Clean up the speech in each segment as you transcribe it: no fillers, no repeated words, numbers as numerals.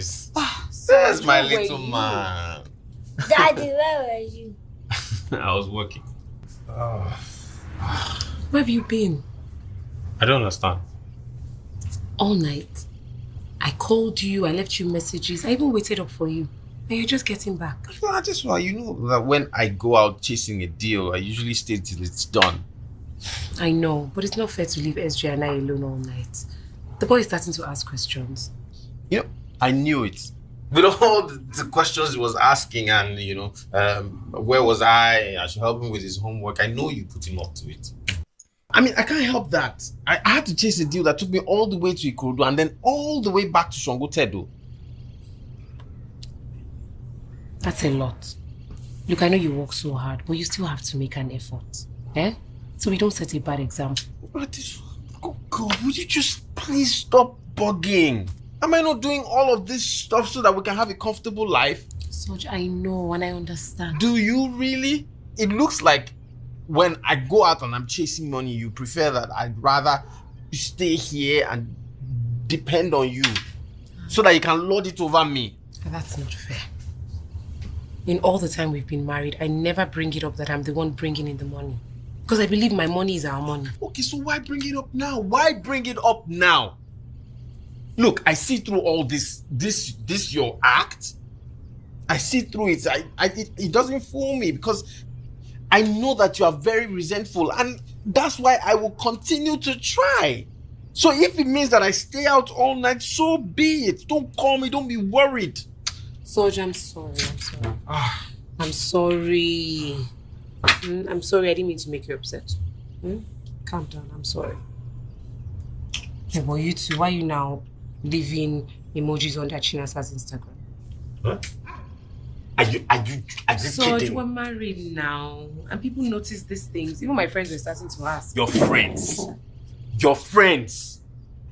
nice. That's my little man. Daddy, where were you? I was working. Where have you been? I don't understand. All night. I called you, I left you messages, I even waited up for you. And you're just getting back. I just want you know that when I go out chasing a deal, I usually stay till it's done. I know, but it's not fair to leave SJ and I alone all night. The boy is starting to ask questions. You know, I knew it. With all the questions he was asking and, where was I should help him with his homework, I know you put him up to it. I mean, I can't help that. I had to chase a deal that took me all the way to Ikorodu and then all the way back to Shango Tedo. That's a lot. Look, I know you work so hard, but you still have to make an effort. Eh? So we don't set a bad example. Oh God, would you just please stop bugging? Am I not doing all of this stuff so that we can have a comfortable life? Soj, I know and I understand. Do you really? It looks like when I go out and I'm chasing money, you prefer that I'd rather stay here and depend on you so that you can lord it over me. That's not fair. In all the time we've been married, I never bring it up that I'm the one bringing in the money. Because I believe my money is our money. Okay, so why bring it up now? Why bring it up now? Look, I see through all this your act. I see through it. It doesn't fool me because I know that you are very resentful and that's why I will continue to try. So if it means that I stay out all night, so be it. Don't call me, don't be worried. Soj, I'm sorry. I'm sorry. I'm sorry, I didn't mean to make you upset. Calm down, I'm sorry. Yeah, but you two, why are you now leaving emojis on that Chinasa's Instagram? Huh? Are you Soj, kidding? we're married now, and people notice these things. Even my friends were starting to ask. Your friends.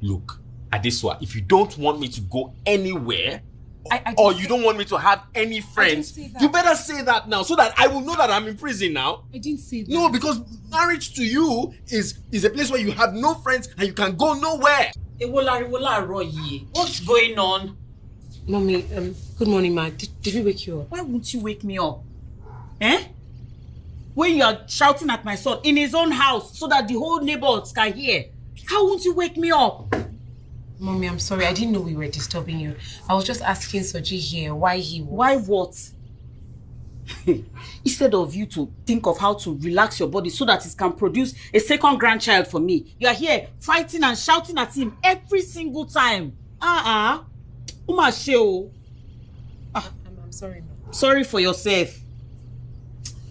Look, Adeswa, if you don't want me to go anywhere, or you don't want me to have any friends, you better say that now so that I will know that I'm in prison now. I didn't say that. No, because marriage to you is a place where you have no friends and you can go nowhere. What's going on? Mommy, good morning, ma. Did we wake you up? Why won't you wake me up? When you are shouting at my son in his own house so that the whole neighbors can hear, how won't you wake me up? Mommy, I'm sorry. I didn't know we were disturbing you. I was just asking Soji here why he was... Why what? Instead of you to think of how to relax your body so that it can produce a second grandchild for me, you are here fighting and shouting at him every single time. I'm sorry, Mom. Sorry for yourself.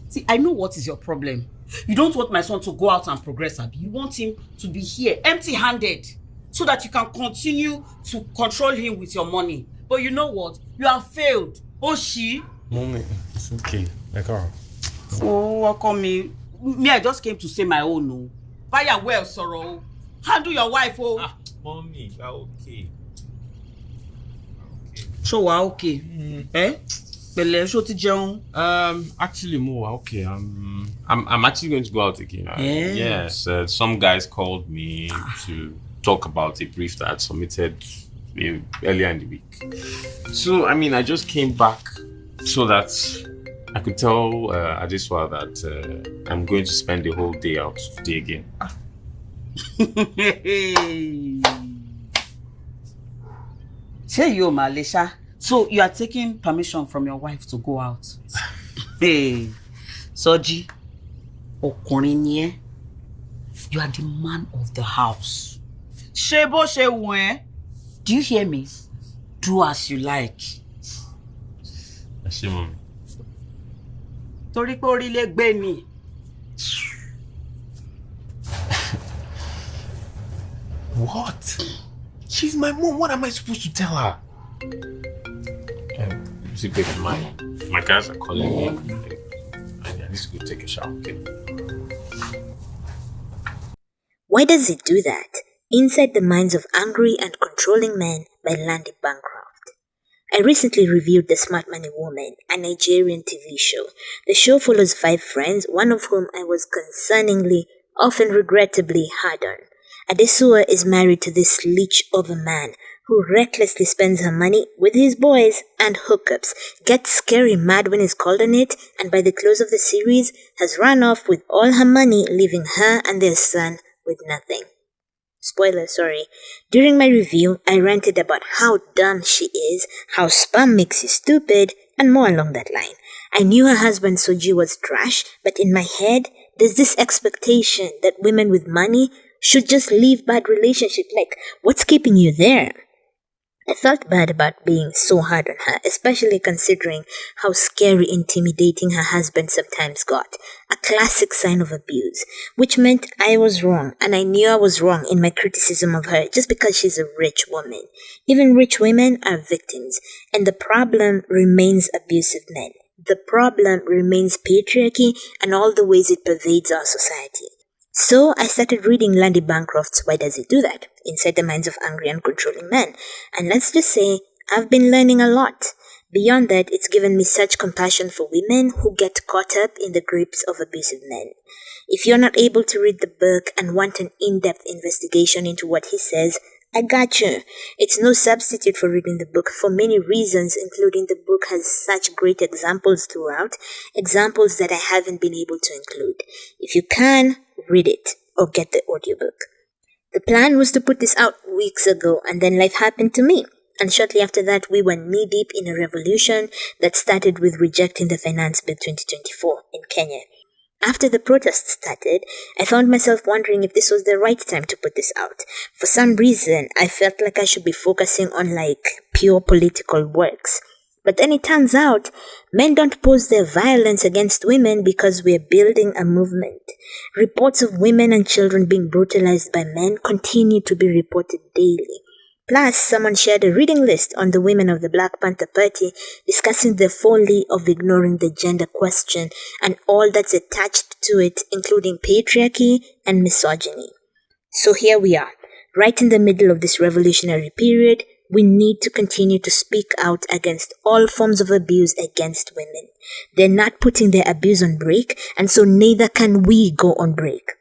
See, I know what is your problem. You don't want my son to go out and progress, Abby. You want him to be here empty-handed so that you can continue to control him with your money. But you know what? You have failed. Oshi. Mommy, it's okay. Like her. Oh, welcome me. Me, I just came to say my own. No. Vaya well, sorrow. Handle your wife, oh. Mommy, you're okay. So we're okay. Actually, more okay. I'm actually going to go out again. Yes, some guys called me to talk about a brief that I submitted earlier in the week. So, I mean, I just came back so that I could tell Adeswa that I'm going to spend the whole day out today again. Say you, Malaysia. So you are taking permission from your wife to go out? Hey, Soji, Okorinye, you are the man of the house. Shebo shewe. Do you hear me? Do as you like. Mommy. Tori le gbe ni. What? She's my mom. What am I supposed to tell her? See, baby, my guys are calling me. I need to go take a shower, okay? Why does it do that? Inside the Minds of Angry and Controlling Men by Lundy Bancroft. I recently reviewed The Smart Money Woman, a Nigerian TV show. The show follows 5 friends, one of whom I was concerningly, often regrettably hard on. Adesua is married to this leech of a man who recklessly spends her money with his boys and hookups, gets scary mad when he's called on it, and by the close of the series has run off with all her money, leaving her and their son with nothing. Spoiler, sorry. During my review, I ranted about how dumb she is, how spam makes you stupid, and more along that line. I knew her husband Soji was trash, but in my head, there's this expectation that women with money should just leave bad relationships. Like, what's keeping you there? I felt bad about being so hard on her, especially considering how scary, intimidating her husband sometimes got. A classic sign of abuse, which meant I was wrong, and I knew I was wrong in my criticism of her just because she's a rich woman. Even rich women are victims, and the problem remains abusive men. The problem remains patriarchy and all the ways it pervades our society. So I started reading Lundy Bancroft's Why Does It Do That? Inside the Minds of Angry and Controlling Men. And let's just say, I've been learning a lot. Beyond that, it's given me such compassion for women who get caught up in the grips of abusive men. If you're not able to read the book and want an in-depth investigation into what he says, I got you. It's no substitute for reading the book for many reasons, including the book has such great examples throughout, examples that I haven't been able to include. If you can, read it or get the audiobook. The plan was to put this out weeks ago, and then life happened to me. And shortly after that, we were knee-deep in a revolution that started with rejecting the Finance Bill 2024 in Kenya. After the protests started, I found myself wondering if this was the right time to put this out. For some reason, I felt like I should be focusing on pure political works. But then it turns out, men don't pose their violence against women because we're building a movement. Reports of women and children being brutalized by men continue to be reported daily. Plus, someone shared a reading list on the women of the Black Panther Party discussing the folly of ignoring the gender question and all that's attached to it, including patriarchy and misogyny. So here we are, right in the middle of this revolutionary period. We need to continue to speak out against all forms of abuse against women. They're not putting their abuse on break, and so neither can we go on break.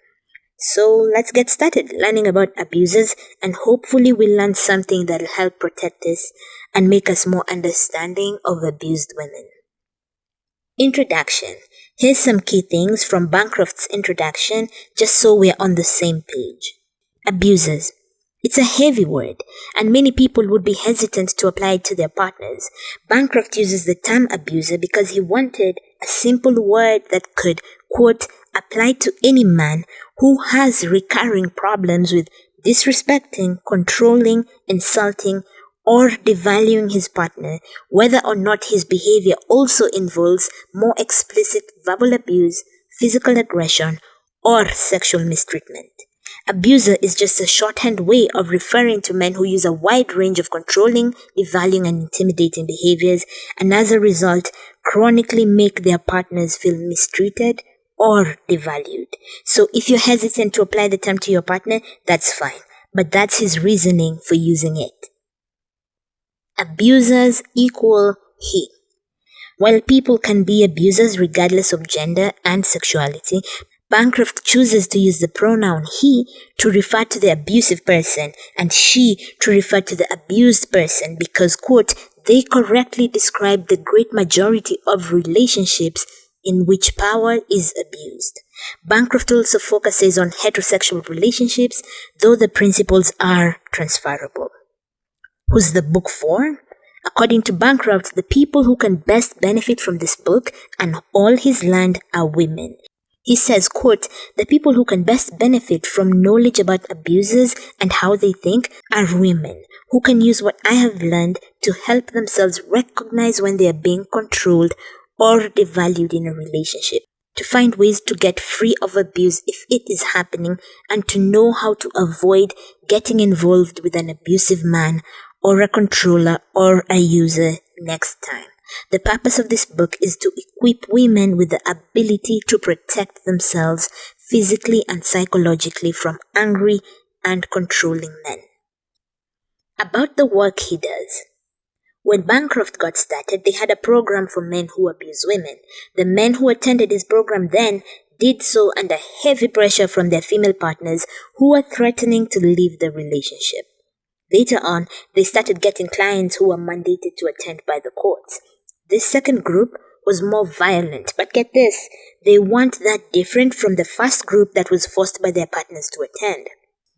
So let's get started learning about abuses, and hopefully we'll learn something that'll help protect us and make us more understanding of abused women. Introduction. Here's some key things from Bancroft's introduction, just so we're on the same page. Abusers. It's a heavy word, and many people would be hesitant to apply it to their partners. Bancroft uses the term abuser because he wanted a simple word that could, quote, apply to any man who has recurring problems with disrespecting, controlling, insulting, or devaluing his partner, whether or not his behavior also involves more explicit verbal abuse, physical aggression, or sexual mistreatment. Abuser is just a shorthand way of referring to men who use a wide range of controlling, devaluing, and intimidating behaviors, and as a result, chronically make their partners feel mistreated or devalued. So if you're hesitant to apply the term to your partner, that's fine, but that's his reasoning for using it. Abusers equal he. While people can be abusers regardless of gender and sexuality, Bancroft chooses to use the pronoun he to refer to the abusive person and she to refer to the abused person because, quote, they correctly describe the great majority of relationships in which power is abused. Bancroft also focuses on heterosexual relationships, though the principles are transferable. Who's the book for? According to Bancroft, the people who can best benefit from this book and all his land are women. He says, quote, the people who can best benefit from knowledge about abusers and how they think are women, who can use what I have learned to help themselves recognize when they are being controlled or devalued in a relationship, to find ways to get free of abuse if it is happening, and to know how to avoid getting involved with an abusive man or a controller or a user next time. The purpose of this book is to equip women with the ability to protect themselves physically and psychologically from angry and controlling men. About the work he does. When Bancroft got started, they had a program for men who abuse women. The men who attended his program then did so under heavy pressure from their female partners who were threatening to leave the relationship. Later on, they started getting clients who were mandated to attend by the courts. This second group was more violent, but get this, they weren't that different from the first group that was forced by their partners to attend.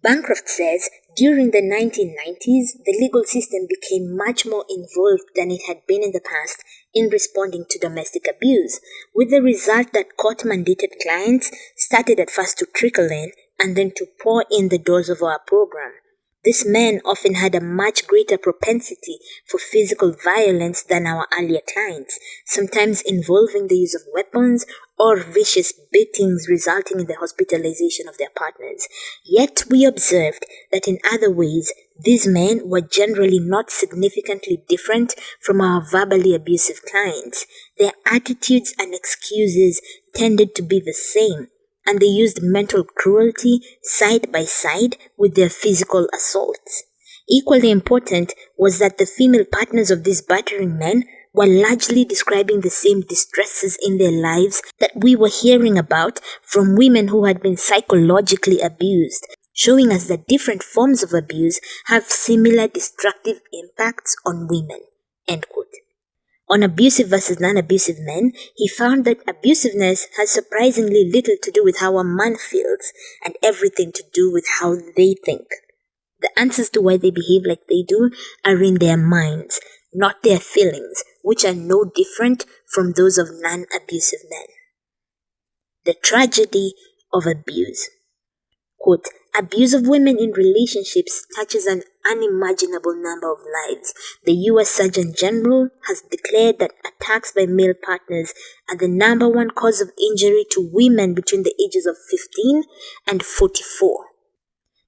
Bancroft says during the 1990s, the legal system became much more involved than it had been in the past in responding to domestic abuse, with the result that court-mandated clients started at first to trickle in and then to pour in the doors of our program. These men often had a much greater propensity for physical violence than our earlier clients, sometimes involving the use of weapons or vicious beatings resulting in the hospitalization of their partners. Yet we observed that in other ways, these men were generally not significantly different from our verbally abusive clients. Their attitudes and excuses tended to be the same, and they used mental cruelty side by side with their physical assaults. Equally important was that the female partners of these battering men were largely describing the same distresses in their lives that we were hearing about from women who had been psychologically abused, showing us that different forms of abuse have similar destructive impacts on women. End quote. On abusive versus non-abusive men, he found that abusiveness has surprisingly little to do with how a man feels and everything to do with how they think. The answers to why they behave like they do are in their minds, not their feelings, which are no different from those of non-abusive men. The tragedy of abuse. Quote, abuse of women in relationships touches an unimaginable number of lives. The U.S. Surgeon General has declared that attacks by male partners are the number one cause of injury to women between the ages of 15 and 44.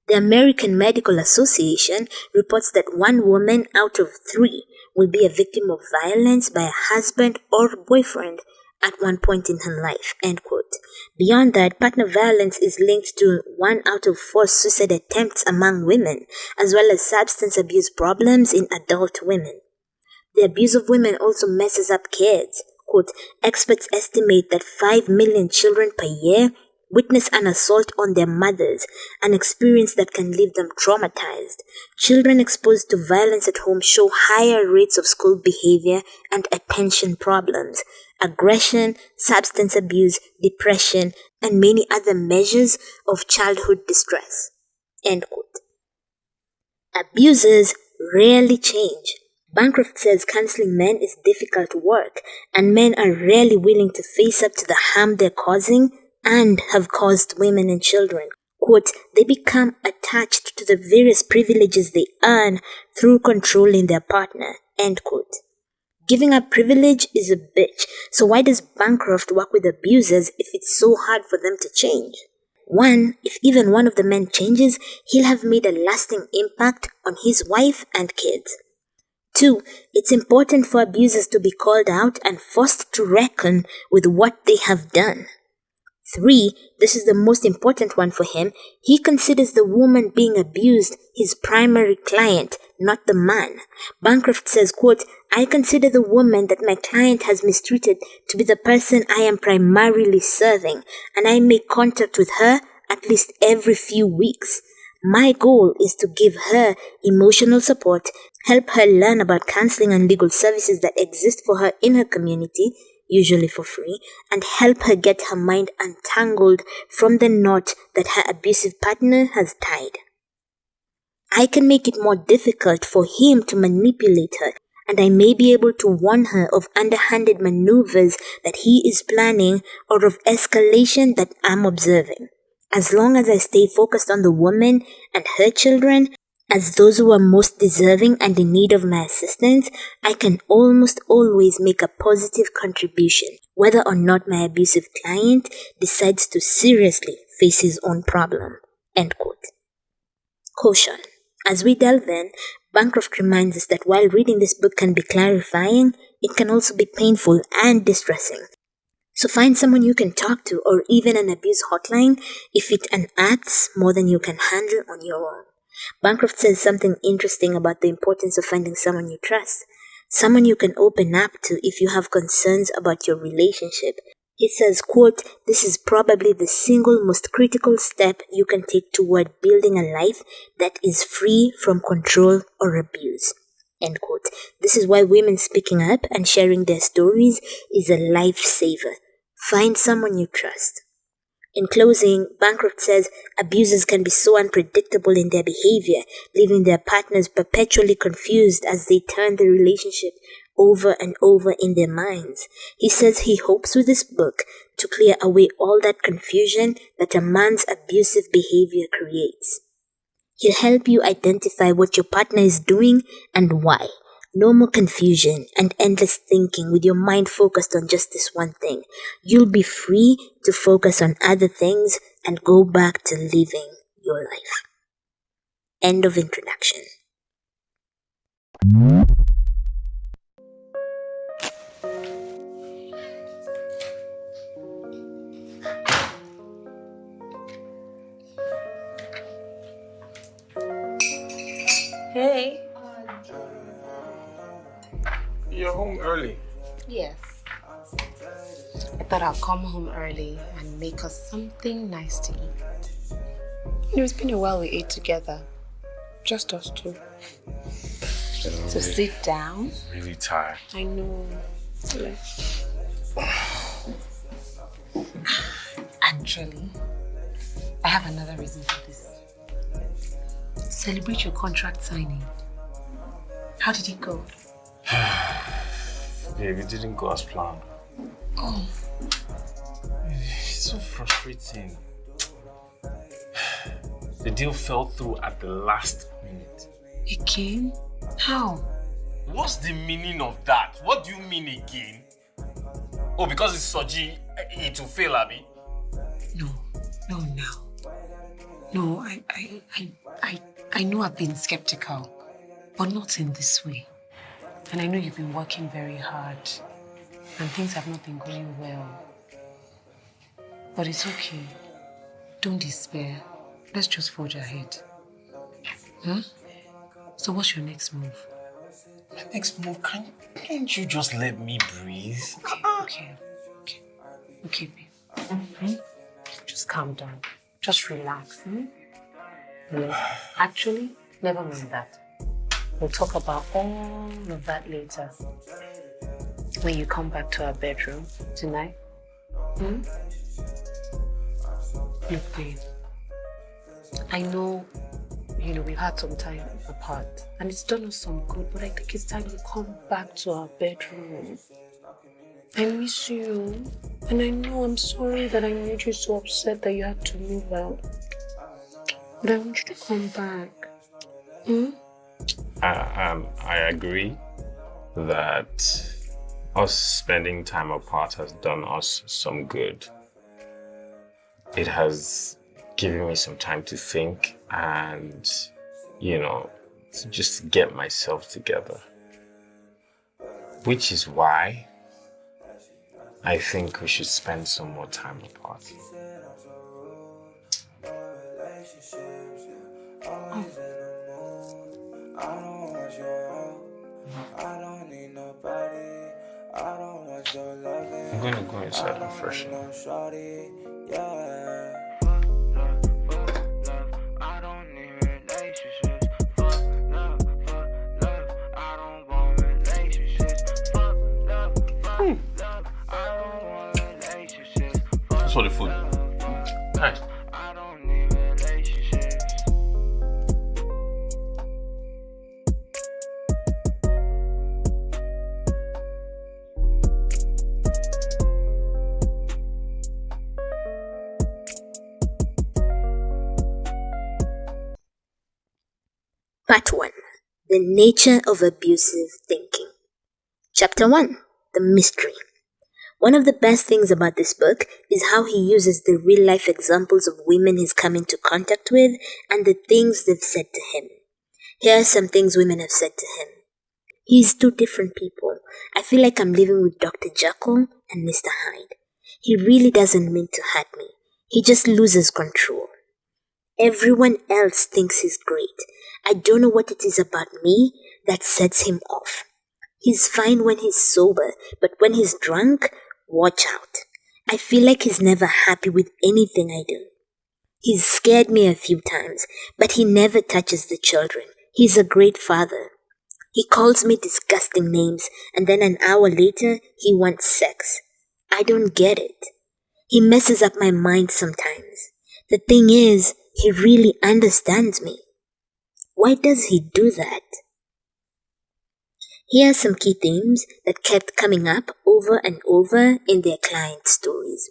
The American Medical Association reports that 1 woman out of 3 will be a victim of violence by a husband or boyfriend at one point in her life, end quote. Beyond that, partner violence is linked to 1 out of 4 suicide attempts among women, as well as substance abuse problems in adult women. The abuse of women also messes up kids. Quote, experts estimate that 5 million children per year witness an assault on their mothers, an experience that can leave them traumatized. Children exposed to violence at home show higher rates of school behavior and attention problems, aggression, substance abuse, depression, and many other measures of childhood distress. End quote. Abusers rarely change. Bancroft says counseling men is difficult work, and men are rarely willing to face up to the harm they're causing and have caused women and children. Quote, they become attached to the various privileges they earn through controlling their partner. End quote. Giving up privilege is a bitch, so why does Bancroft work with abusers if it's so hard for them to change? 1, if even one of the men changes, he'll have made a lasting impact on his wife and kids. 2, it's important for abusers to be called out and forced to reckon with what they have done. 3, this is the most important one for him, he considers the woman being abused his primary client, not the man. Bancroft says, quote, I consider the woman that my client has mistreated to be the person I am primarily serving, and I make contact with her at least every few weeks. My goal is to give her emotional support, help her learn about counseling and legal services that exist for her in her community, usually for free, and help her get her mind untangled from the knot that her abusive partner has tied. I can make it more difficult for him to manipulate her, and I may be able to warn her of underhanded maneuvers that he is planning or of escalation that I'm observing. As long as I stay focused on the woman and her children, as those who are most deserving and in need of my assistance, I can almost always make a positive contribution, whether or not my abusive client decides to seriously face his own problem. End quote. Caution. As we delve in, Bancroft reminds us that while reading this book can be clarifying, it can also be painful and distressing. So find someone you can talk to, or even an abuse hotline if it unearths more than you can handle on your own. Bancroft says something interesting about the importance of finding someone you trust, someone you can open up to if you have concerns about your relationship. He says, quote, "This is probably the single most critical step you can take toward building a life that is free from control or abuse." End quote. This is why women speaking up and sharing their stories is a lifesaver. Find someone you trust. In closing, Bancroft says abusers can be so unpredictable in their behavior, leaving their partners perpetually confused as they turn the relationship over and over in their minds. He says he hopes with this book to clear away all that confusion that a man's abusive behavior creates. He'll help you identify what your partner is doing and why. No more confusion and endless thinking with your mind focused on just this one thing. You'll be free to focus on other things and go back to living your life. End of introduction. Hey. You're home early. Yes. I thought I'll come home early and make us something nice to eat. It's been a while we ate together. Just us two. So sit down. Really tired. I know. Actually, I have another reason for this. Celebrate your contract signing. How did it go? Babe, it didn't go as planned. Oh. It's so frustrating. The deal fell through at the last minute. Again? How? What's the meaning of that? What do you mean again? Oh, because it's Soji, it will fail, Abby? No. No, I know I've been skeptical, but not in this way. And I know you've been working very hard, and things have not been going well. But it's okay. Don't despair. Let's just forge ahead. Huh? So what's your next move? My next move, can't you just let me breathe? Okay, babe. Just calm down. Just relax. No, actually, never mind that. We'll talk about all of that later. When you come back to our bedroom tonight. Look, babe. I know, we've had some time apart and it's done us some good, but I think it's time you come back to our bedroom. I miss you. And I know I'm sorry that I made you so upset that you had to move out. But I want you to come back. I agree that us spending time apart has done us some good. It has given me some time to think and, to just get myself together. Which is why I think we should spend some more time apart. I'm going to go inside and freshen up. That's for the food. Nice. Part 1. The nature of abusive thinking. Chapter 1. The mystery. One of the best things about this book is how he uses the real-life examples of women he's come into contact with and the things they've said to him. Here are some things women have said to him. He's two different people. I feel like I'm living with Dr. Jekyll and Mr. Hyde. He really doesn't mean to hurt me. He just loses control. Everyone else thinks he's great. I don't know what it is about me that sets him off. He's fine when he's sober, but when he's drunk, watch out. I feel like he's never happy with anything I do. He's scared me a few times, but he never touches the children. He's a great father. He calls me disgusting names, and then an hour later, he wants sex. I don't get it. He messes up my mind sometimes. The thing is, he really understands me. Why does he do that? Here are some key themes that kept coming up over and over in their clients' stories.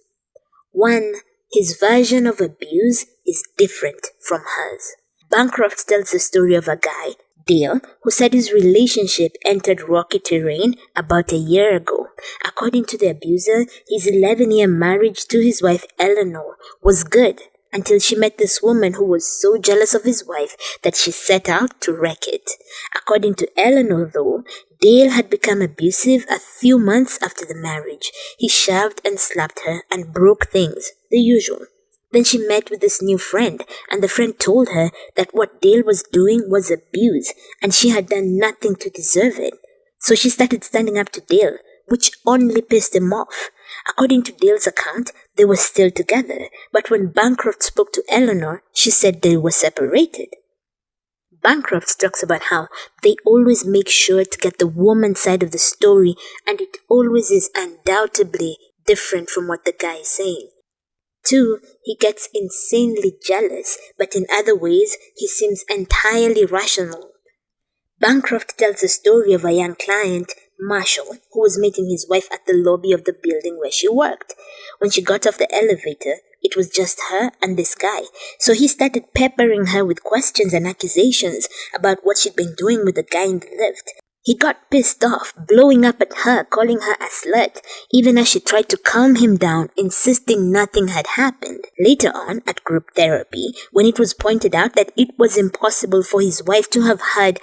1. His version of abuse is different from hers. Bancroft tells the story of a guy, Dale, who said his relationship entered rocky terrain about a year ago. According to the abuser, his 11-year marriage to his wife Eleanor was good until she met this woman who was so jealous of his wife that she set out to wreck it. According to Eleanor, though, Dale had become abusive a few months after the marriage. He shoved and slapped her and broke things, the usual. Then she met with this new friend, and the friend told her that what Dale was doing was abuse, and she had done nothing to deserve it. So she started standing up to Dale, which only pissed him off. According to Dale's account, they were still together, but when Bancroft spoke to Eleanor, she said they were separated. Bancroft talks about how they always make sure to get the woman's side of the story, and it always is undoubtedly different from what the guy is saying. 2. He gets insanely jealous, but in other ways, he seems entirely rational. Bancroft tells the story of a young client, Marshall, who was meeting his wife at the lobby of the building where she worked. When she got off the elevator, it was just her and this guy, so he started peppering her with questions and accusations about what she'd been doing with the guy in the lift. He got pissed off, blowing up at her, calling her a slut, even as she tried to calm him down, insisting nothing had happened. Later on, at group therapy, when it was pointed out that it was impossible for his wife to have had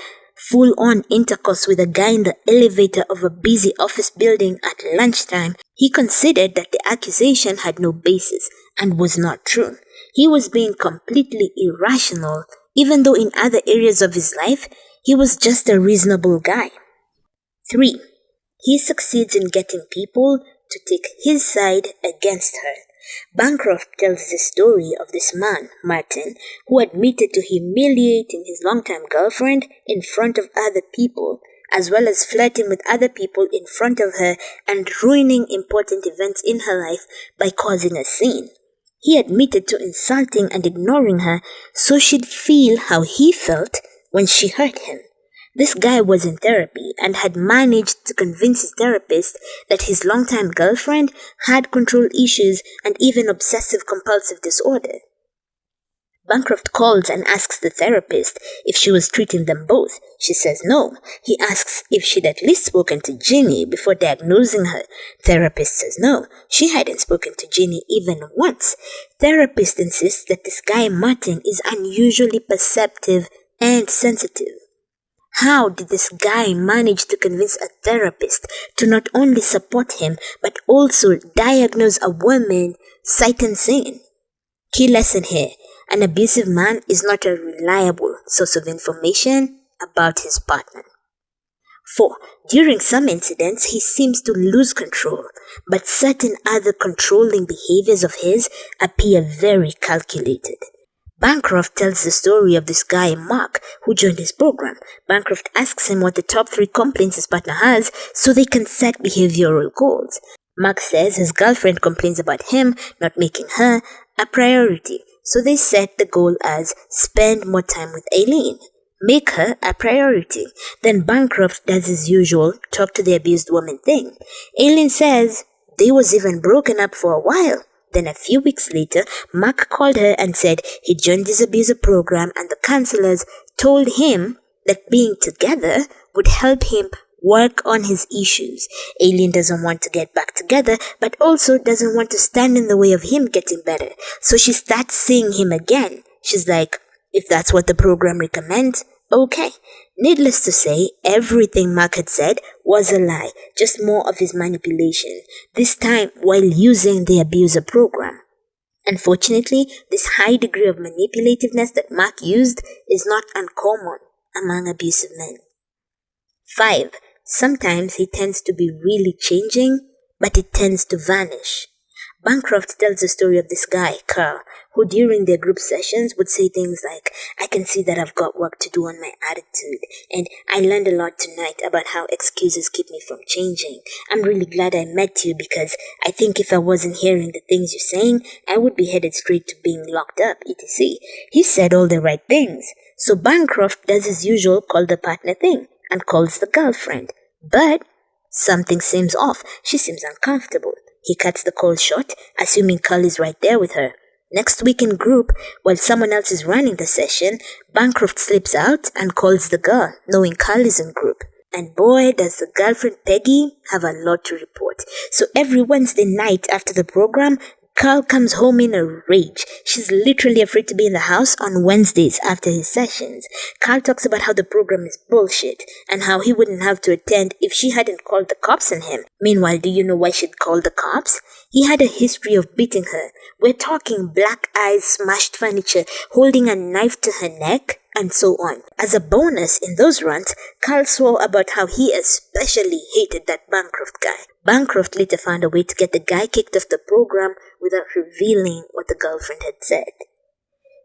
full-on intercourse with a guy in the elevator of a busy office building at lunchtime, he considered that the accusation had no basis and was not true. He was being completely irrational, even though in other areas of his life, he was just a reasonable guy. 3. He succeeds in getting people to take his side against her. Bancroft tells the story of this man, Martin, who admitted to humiliating his longtime girlfriend in front of other people, as well as flirting with other people in front of her and ruining important events in her life by causing a scene. He admitted to insulting and ignoring her so she'd feel how he felt when she hurt him. This guy was in therapy and had managed to convince his therapist that his longtime girlfriend had control issues and even obsessive-compulsive disorder. Bancroft calls and asks the therapist if she was treating them both. She says no. He asks if she'd at least spoken to Ginny before diagnosing her. Therapist says no. She hadn't spoken to Ginny even once. Therapist insists that this guy Martin is unusually perceptive and sensitive. How did this guy manage to convince a therapist to not only support him but also diagnose a woman sight unseen? Key lesson here: an abusive man is not a reliable source of information about his partner. 4. During some incidents, he seems to lose control, but certain other controlling behaviors of his appear very calculated. Bancroft tells the story of this guy, Mark, who joined his program. Bancroft asks him what the top 3 complaints his partner has so they can set behavioral goals. Mark says his girlfriend complains about him not making her a priority, so they set the goal as spend more time with Aileen. Make her a priority. Then Bancroft does his usual talk to the abused woman thing. Aileen says they was even broken up for a while. Then a few weeks later, Mark called her and said he joined this abuser program and the counselors told him that being together would help him work on his issues. Aileen doesn't want to get back together, but also doesn't want to stand in the way of him getting better. So she starts seeing him again. She's like, if that's what the program recommends, okay. Needless to say, everything Mark had said was a lie, just more of his manipulation, this time while using the abuser program. Unfortunately, this high degree of manipulativeness that Mark used is not uncommon among abusive men. 5. Sometimes he tends to be really changing, but it tends to vanish. Bancroft tells the story of this guy, Carl, who during their group sessions would say things like, I can see that I've got work to do on my attitude, and I learned a lot tonight about how excuses keep me from changing. I'm really glad I met you because I think if I wasn't hearing the things you're saying, I would be headed straight to being locked up, etc. He said all the right things. So Bancroft does his usual call the partner thing and calls the girlfriend. But something seems off. She seems uncomfortable. He cuts the call short, assuming Carl is right there with her. Next week in group, while someone else is running the session, Bancroft slips out and calls the girl, knowing Carl is in group. And boy, does the girlfriend Peggy have a lot to report. So every Wednesday night after the program, Carl comes home in a rage. She's literally afraid to be in the house on Wednesdays after his sessions. Carl talks about how the program is bullshit and how he wouldn't have to attend if she hadn't called the cops on him. Meanwhile, do you know why she'd called the cops? He had a history of beating her. We're talking black eyes, smashed furniture, holding a knife to her neck, and so on. As a bonus, in those rants, Carl swore about how he especially hated that Bancroft guy. Bancroft later found a way to get the guy kicked off the program without revealing what the girlfriend had said.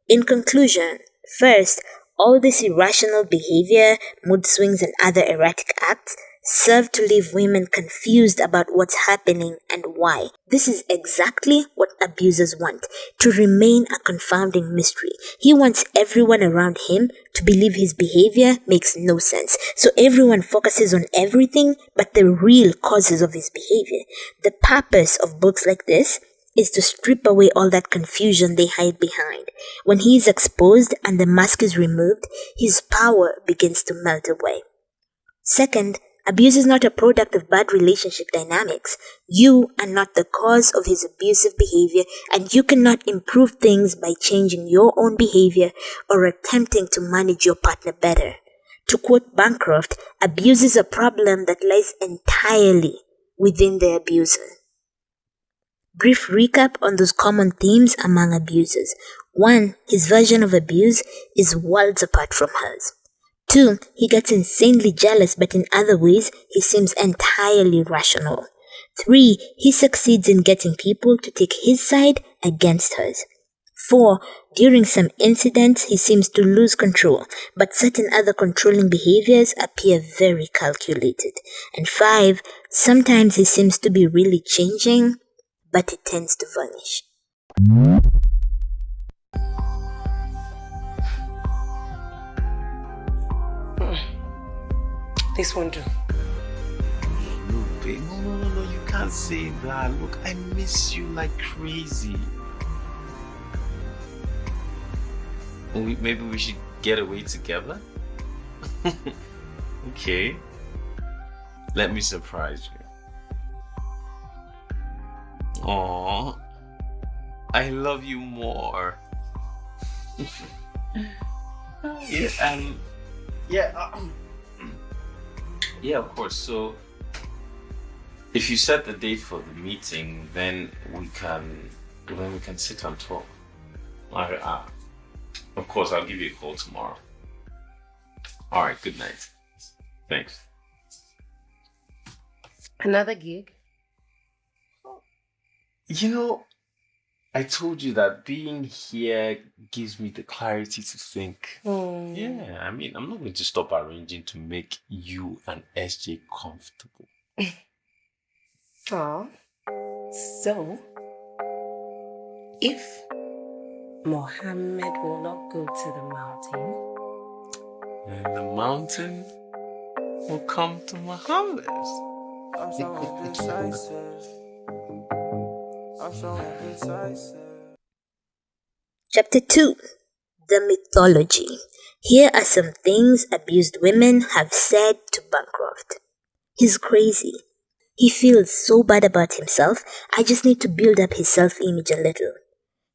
In conclusion, first, all this irrational behavior, mood swings, and other erratic acts serve to leave women confused about what's happening and why. This is exactly what abusers want, to remain a confounding mystery. He wants everyone around him to believe his behavior makes no sense, so everyone focuses on everything but the real causes of his behavior. The purpose of books like this is to strip away all that confusion they hide behind. When he is exposed and the mask is removed, his power begins to melt away. Second, abuse is not a product of bad relationship dynamics. You are not the cause of his abusive behavior, and you cannot improve things by changing your own behavior or attempting to manage your partner better. To quote Bancroft, abuse is a problem that lies entirely within the abuser. Brief recap on those common themes among abusers. 1. His version of abuse is worlds apart from hers. 2. He gets insanely jealous, but in other ways, he seems entirely rational. 3. He succeeds in getting people to take his side against hers. 4. During some incidents, he seems to lose control, but certain other controlling behaviors appear very calculated. And 5. Sometimes he seems to be really changing, but it tends to vanish. This won't do. No, babe. No. You can't say that. Look, I miss you like crazy. Maybe we should get away together? Okay. Let me surprise you. Aww. I love you more. Yeah, of course. So, if you set the date for the meeting, then we can sit and talk. Of course, I'll give you a call tomorrow. All right. Good night. Thanks. Another gig? You know, I told you that being here gives me the clarity to think. Yeah, I mean, I'm not going to stop arranging to make you and SJ comfortable. Aw. So, if Mohammed will not go to the mountain, then the mountain will come to Muhammad. Chapter 2. The Mythology. Here are some things abused women have said to Bancroft. He's crazy. He feels so bad about himself, I just need to build up his self-image a little.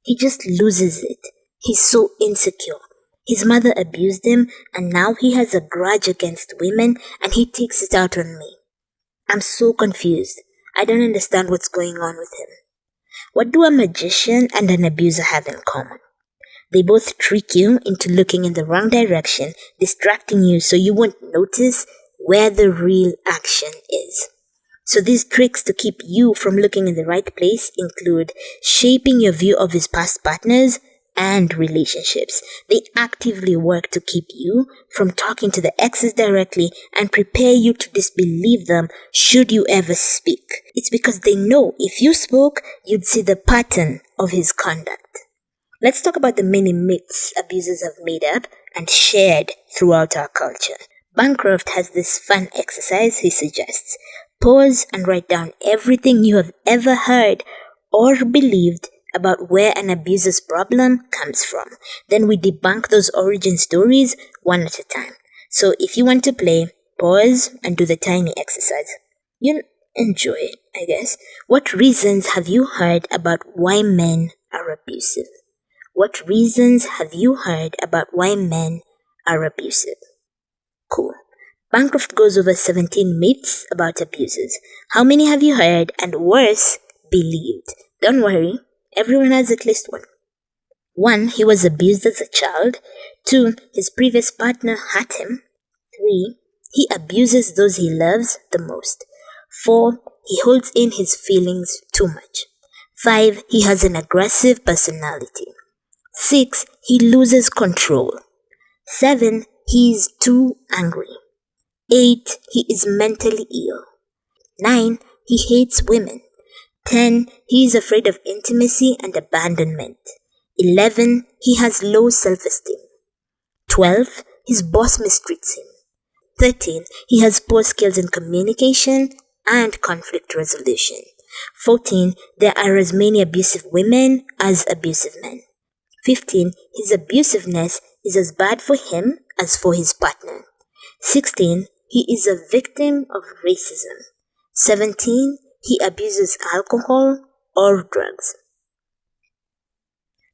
He just loses it. He's so insecure. His mother abused him, and now he has a grudge against women, and he takes it out on me. I'm so confused. I don't understand what's going on with him. What do a magician and an abuser have in common? They both trick you into looking in the wrong direction, distracting you so you won't notice where the real action is. So these tricks to keep you from looking in the right place include shaping your view of his past partners and relationships. They actively work to keep you from talking to the exes directly and prepare you to disbelieve them should you ever speak. It's because they know if you spoke, you'd see the pattern of his conduct. Let's talk about the many myths abusers have made up and shared throughout our culture. Bancroft has this fun exercise he suggests. Pause and write down everything you have ever heard or believed about where an abuser's problem comes from. Then we debunk those origin stories one at a time. So if you want to play, pause and do the tiny exercise. You'll enjoy it, I guess. What reasons have you heard about why men are abusive? What reasons have you heard about why men are abusive? Cool. Bancroft goes over 17 myths about abusers. How many have you heard and worse, believed? Don't worry, everyone has at least one. 1. He was abused as a child. 2. His previous partner hurt him. 3. He abuses those he loves the most. 4. He holds in his feelings too much. 5. He has an aggressive personality. 6. He loses control. 7. He is too angry. 8. He is mentally ill. 9. He hates women. 10. He is afraid of intimacy and abandonment. 11. He has low self-esteem. 12. His boss mistreats him. 13. He has poor skills in communication and conflict resolution. 14. There are as many abusive women as abusive men. 15. His abusiveness is as bad for him as for his partner. 16. He is a victim of racism. 17. He abuses alcohol or drugs.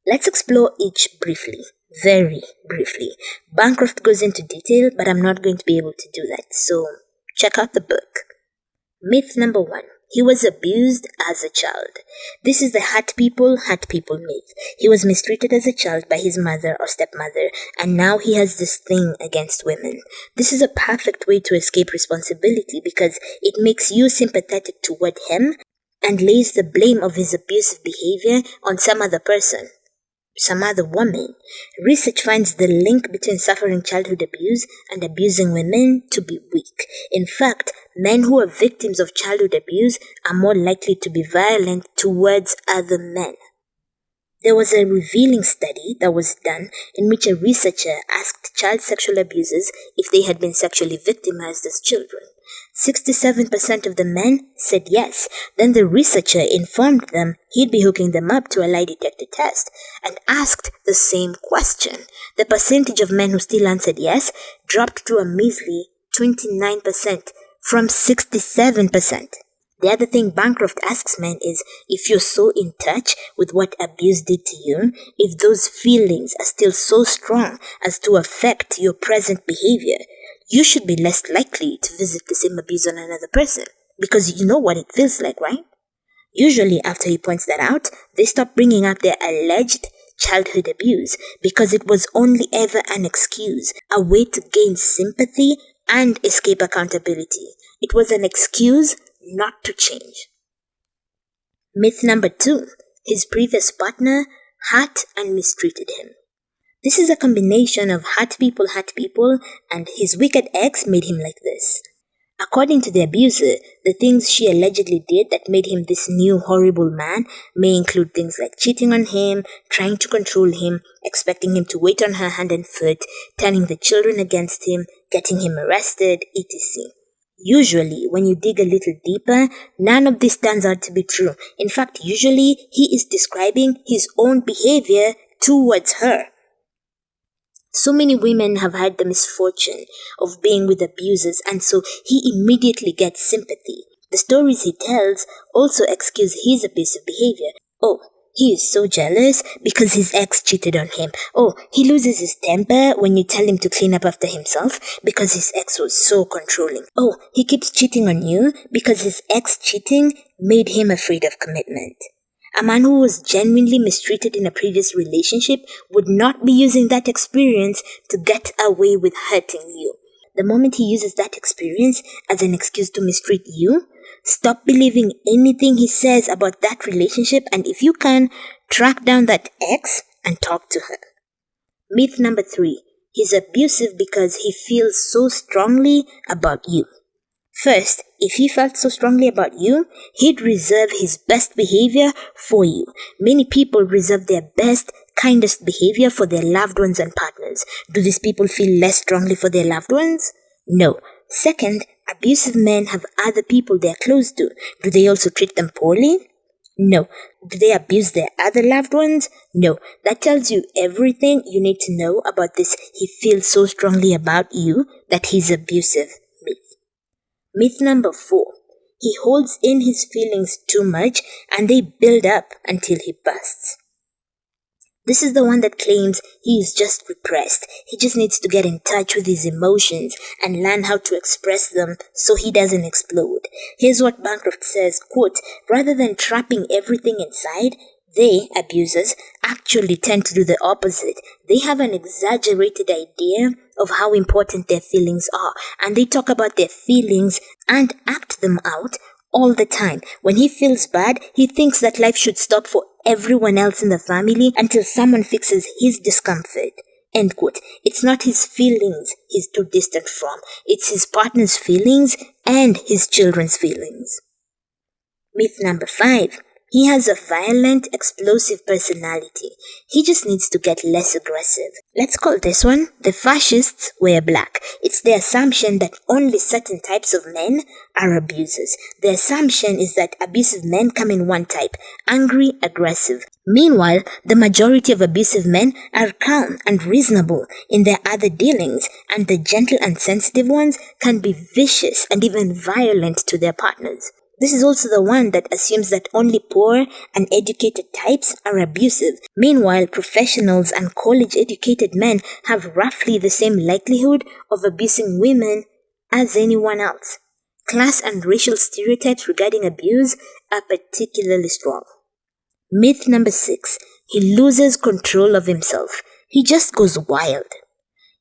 Let's explore each briefly, very briefly. Bancroft goes into detail, but I'm not going to be able to do that, so check out the book. Myth number 1. He was abused as a child. This is the hurt people myth. He was mistreated as a child by his mother or stepmother, and now he has this thing against women. This is a perfect way to escape responsibility because it makes you sympathetic toward him and lays the blame of his abusive behavior on some other person, some other woman. Research finds the link between suffering childhood abuse and abusing women to be weak. In fact, men who are victims of childhood abuse are more likely to be violent towards other men. There was a revealing study that was done in which a researcher asked child sexual abusers if they had been sexually victimized as children. 67% of the men said yes. Then the researcher informed them he'd be hooking them up to a lie detector test and asked the same question. The percentage of men who still answered yes dropped to a measly 29% from 67%. The other thing Bancroft asks men is, if you're so in touch with what abuse did to you, if those feelings are still so strong as to affect your present behavior, you should be less likely to visit the same abuse on another person, because you know what it feels like, right? Usually after he points that out, they stop bringing up their alleged childhood abuse because it was only ever an excuse, a way to gain sympathy and escape accountability. It was an excuse not to change. Myth number 2. His previous partner hurt and mistreated him. This is a combination of hurt people, and his wicked ex made him like this. According to the abuser, the things she allegedly did that made him this new horrible man may include things like cheating on him, trying to control him, expecting him to wait on her hand and foot, turning the children against him, getting him arrested, etc. Usually, when you dig a little deeper, none of this turns out to be true. In fact, usually he is describing his own behavior towards her. So many women have had the misfortune of being with abusers, and so he immediately gets sympathy. The stories he tells also excuse his abusive behavior. Oh, he is so jealous because his ex cheated on him. Oh, he loses his temper when you tell him to clean up after himself because his ex was so controlling. Oh, he keeps cheating on you because his ex cheating made him afraid of commitment. A man who was genuinely mistreated in a previous relationship would not be using that experience to get away with hurting you. The moment he uses that experience as an excuse to mistreat you, Stop believing anything he says about that relationship, and if you can, track down that ex and talk to her. Myth number 3. He's abusive because he feels so strongly about you. First, if he felt so strongly about you, he'd reserve his best behavior for you. Many people reserve their best, kindest behavior for their loved ones and partners. Do these people feel less strongly for their loved ones? No. Second, abusive men have other people they're close to. Do they also treat them poorly? No. Do they abuse their other loved ones? No. That tells you everything you need to know about this he feels so strongly about you that he's abusive myth. Myth number 4. He holds in his feelings too much and they build up until he bursts. This is the one that claims he is just repressed. He just needs to get in touch with his emotions and learn how to express them so he doesn't explode. Here's what Bancroft says, quote, rather than trapping everything inside, they, abusers, actually tend to do the opposite. They have an exaggerated idea of how important their feelings are, and they talk about their feelings and act them out all the time. When he feels bad, he thinks that life should stop for everyone else in the family until someone fixes his discomfort. End quote. It's not his feelings he's too distant from. It's his partner's feelings and his children's feelings. Myth number 5. He has a violent, explosive personality. He just needs to get less aggressive. Let's call this one, the fascists wear black. It's the assumption that only certain types of men are abusers. The assumption is that abusive men come in one type, angry, aggressive. Meanwhile, the majority of abusive men are calm and reasonable in their other dealings, and the gentle and sensitive ones can be vicious and even violent to their partners. This is also the one that assumes that only poor and educated types are abusive. Meanwhile, professionals and college-educated men have roughly the same likelihood of abusing women as anyone else. Class and racial stereotypes regarding abuse are particularly strong. Myth number 6. He loses control of himself. He just goes wild.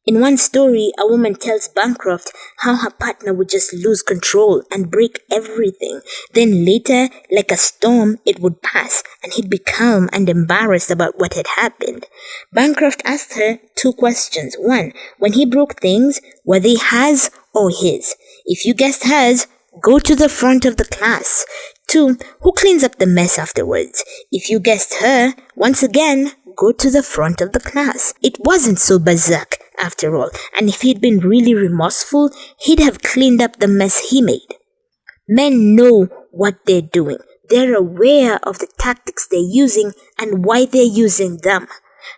In one story, a woman tells Bancroft how her partner would just lose control and break everything. Then later, like a storm, it would pass and he'd be calm and embarrassed about what had happened. Bancroft asked her 2 questions. 1. When he broke things, were they hers or his? If you guessed hers, go to the front of the class. 2. Who cleans up the mess afterwards? If you guessed her, once again, go to the front of the class. It wasn't so berserk, after all, and if he'd been really remorseful, he'd have cleaned up the mess he made. Men know what they're doing. They're aware of the tactics they're using and why they're using them.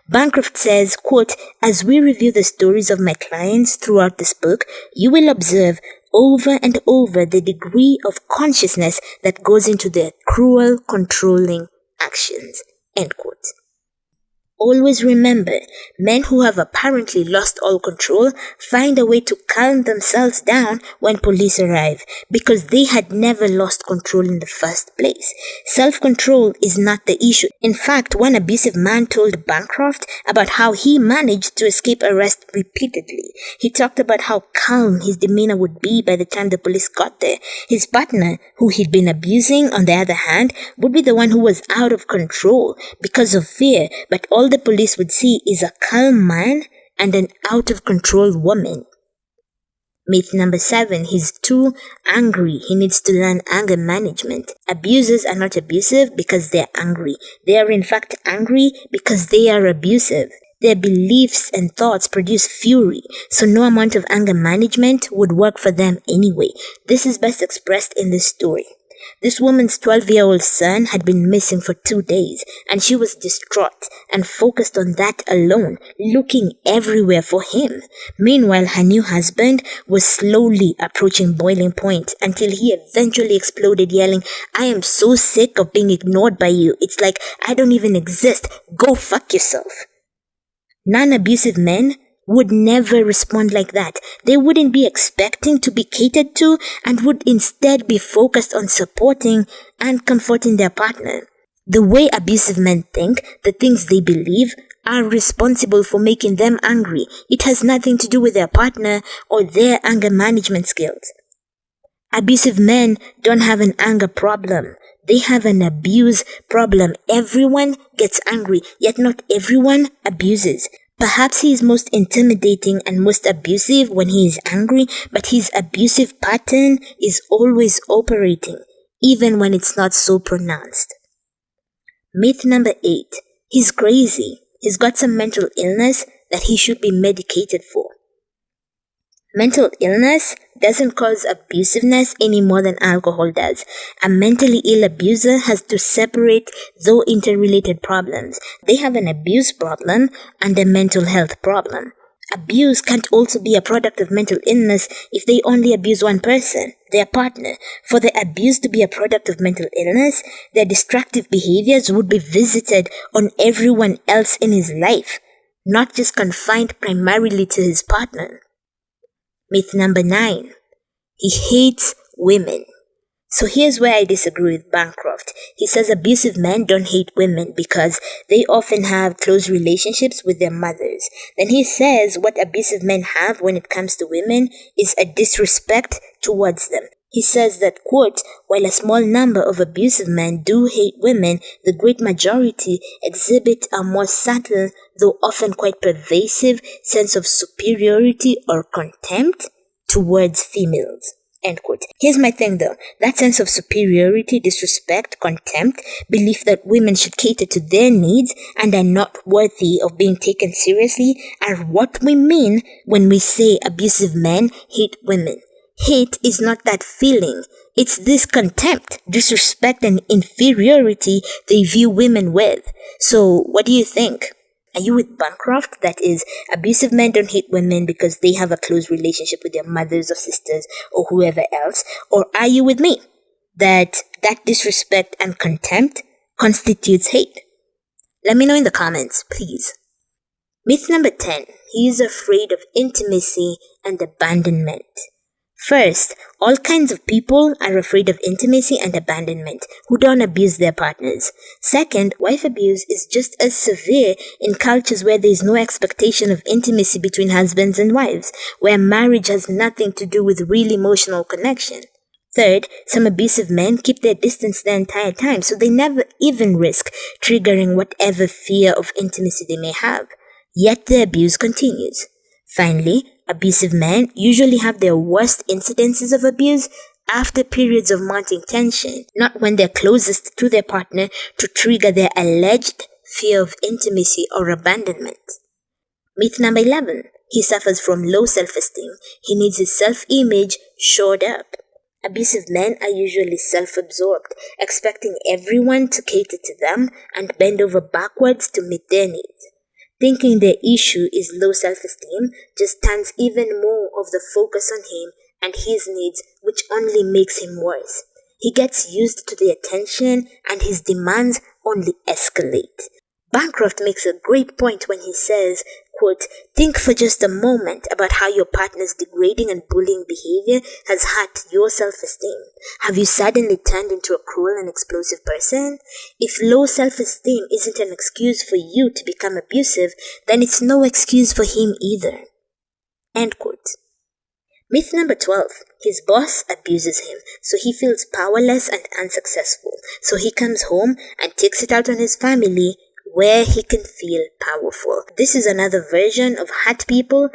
Bancroft says, quote, as we review the stories of my clients throughout this book, you will observe over and over the degree of consciousness that goes into their cruel, controlling actions. End quote. Always remember, men who have apparently lost all control find a way to calm themselves down when police arrive because they had never lost control in the first place. Self-control is not the issue. In fact, one abusive man told Bancroft about how he managed to escape arrest repeatedly. He talked about how calm his demeanor would be by the time the police got there. His partner, who he'd been abusing, on the other hand, would be the one who was out of control because of fear, but all the police would see is a calm man and an out-of-control woman. Myth number 7, he's too angry. He needs to learn anger management. Abusers are not abusive because they're angry. They are in fact angry because they are abusive. Their beliefs and thoughts produce fury, so no amount of anger management would work for them anyway. This is best expressed in this story. This woman's 12-year-old son had been missing for 2 days, and she was distraught and focused on that alone, looking everywhere for him. Meanwhile, her new husband was slowly approaching boiling point until he eventually exploded, yelling, I am so sick of being ignored by you. It's like I don't even exist. Go fuck yourself. Non-abusive men would never respond like that. They wouldn't be expecting to be catered to and would instead be focused on supporting and comforting their partner. The way abusive men think, the things they believe, are responsible for making them angry. It has nothing to do with their partner or their anger management skills. Abusive men don't have an anger problem. They have an abuse problem. Everyone gets angry, yet not everyone abuses. Perhaps he is most intimidating and most abusive when he is angry, but his abusive pattern is always operating, even when it's not so pronounced. Myth number 8. He's crazy. He's got some mental illness that he should be medicated for. Mental illness doesn't cause abusiveness any more than alcohol does. A mentally ill abuser has to separate though interrelated problems. They have an abuse problem and a mental health problem. Abuse can't also be a product of mental illness if they only abuse one person, their partner. For the abuse to be a product of mental illness, their destructive behaviors would be visited on everyone else in his life, not just confined primarily to his partner. Myth number 9. He hates women. So here's where I disagree with Bancroft. He says abusive men don't hate women because they often have close relationships with their mothers. Then he says what abusive men have when it comes to women is a disrespect towards them. He says that, quote, while a small number of abusive men do hate women, the great majority exhibit a more subtle, though often quite pervasive, sense of superiority or contempt towards females. End quote. Here's my thing though. That sense of superiority, disrespect, contempt, belief that women should cater to their needs and are not worthy of being taken seriously are what we mean when we say abusive men hate women. Hate is not that feeling. It's this contempt, disrespect, and inferiority they view women with. So, what do you think? Are you with Bancroft? That is, abusive men don't hate women because they have a close relationship with their mothers or sisters or whoever else? Or are you with me? That disrespect and contempt constitutes hate? Let me know in the comments, please. Myth number 10. He is afraid of intimacy and abandonment. First, all kinds of people are afraid of intimacy and abandonment who don't abuse their partners. Second, wife abuse is just as severe in cultures where there is no expectation of intimacy between husbands and wives, where marriage has nothing to do with real emotional connection. Third, some abusive men keep their distance the entire time, so they never even risk triggering whatever fear of intimacy they may have. Yet the abuse continues. Finally, abusive men usually have their worst incidences of abuse after periods of mounting tension, not when they're closest to their partner to trigger their alleged fear of intimacy or abandonment. Myth number 11. He suffers from low self-esteem. He needs his self-image shored up. Abusive men are usually self-absorbed, expecting everyone to cater to them and bend over backwards to meet their needs. Thinking their issue is low self-esteem just turns even more of the focus on him and his needs, which only makes him worse. He gets used to the attention and his demands only escalate. Bancroft makes a great point when he says, quote, think for just a moment about how your partner's degrading and bullying behavior has hurt your self-esteem. Have you suddenly turned into a cruel and explosive person? If low self-esteem isn't an excuse for you to become abusive, then it's no excuse for him either. End quote. Myth number 12. His boss abuses him, so he feels powerless and unsuccessful. So he comes home and takes it out on his family, where he can feel powerful. This is another version of hurt people,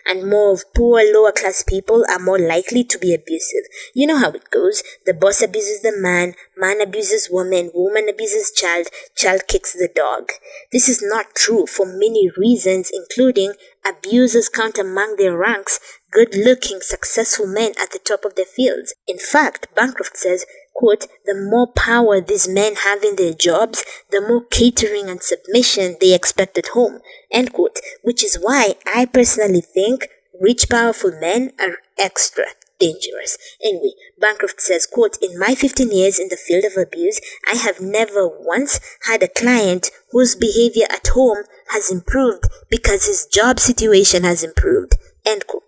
and more of poor lower class people are more likely to be abusive. You know how it goes. The boss abuses the man abuses woman abuses child kicks the dog. This is not true for many reasons, including abusers count among their ranks good-looking, successful men at the top of their fields. In fact, Bancroft says, quote, the more power these men have in their jobs, the more catering and submission they expect at home, end quote, which is why I personally think rich, powerful men are extra dangerous. Anyway, Bancroft says, quote, in my 15 years in the field of abuse, I have never once had a client whose behavior at home has improved because his job situation has improved, end quote.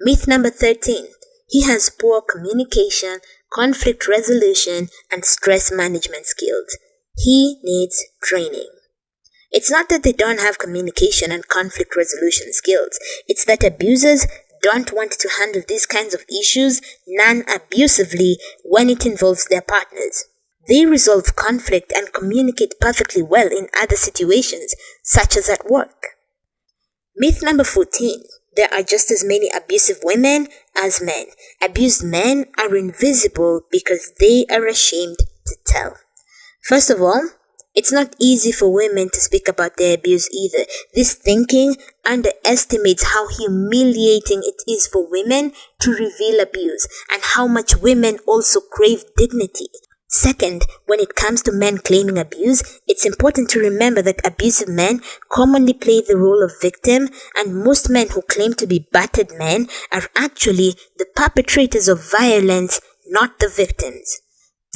Myth number 13. He has poor communication, conflict resolution, and stress management skills. He needs training. It's not that they don't have communication and conflict resolution skills. It's that abusers don't want to handle these kinds of issues non-abusively when it involves their partners. They resolve conflict and communicate perfectly well in other situations, such as at work. Myth number 14. There are just as many abusive women as men. Abused men are invisible because they are ashamed to tell. First of all, it's not easy for women to speak about their abuse either. This thinking underestimates how humiliating it is for women to reveal abuse and how much women also crave dignity. Second, when it comes to men claiming abuse, it's important to remember that abusive men commonly play the role of victim, and most men who claim to be battered men are actually the perpetrators of violence, not the victims.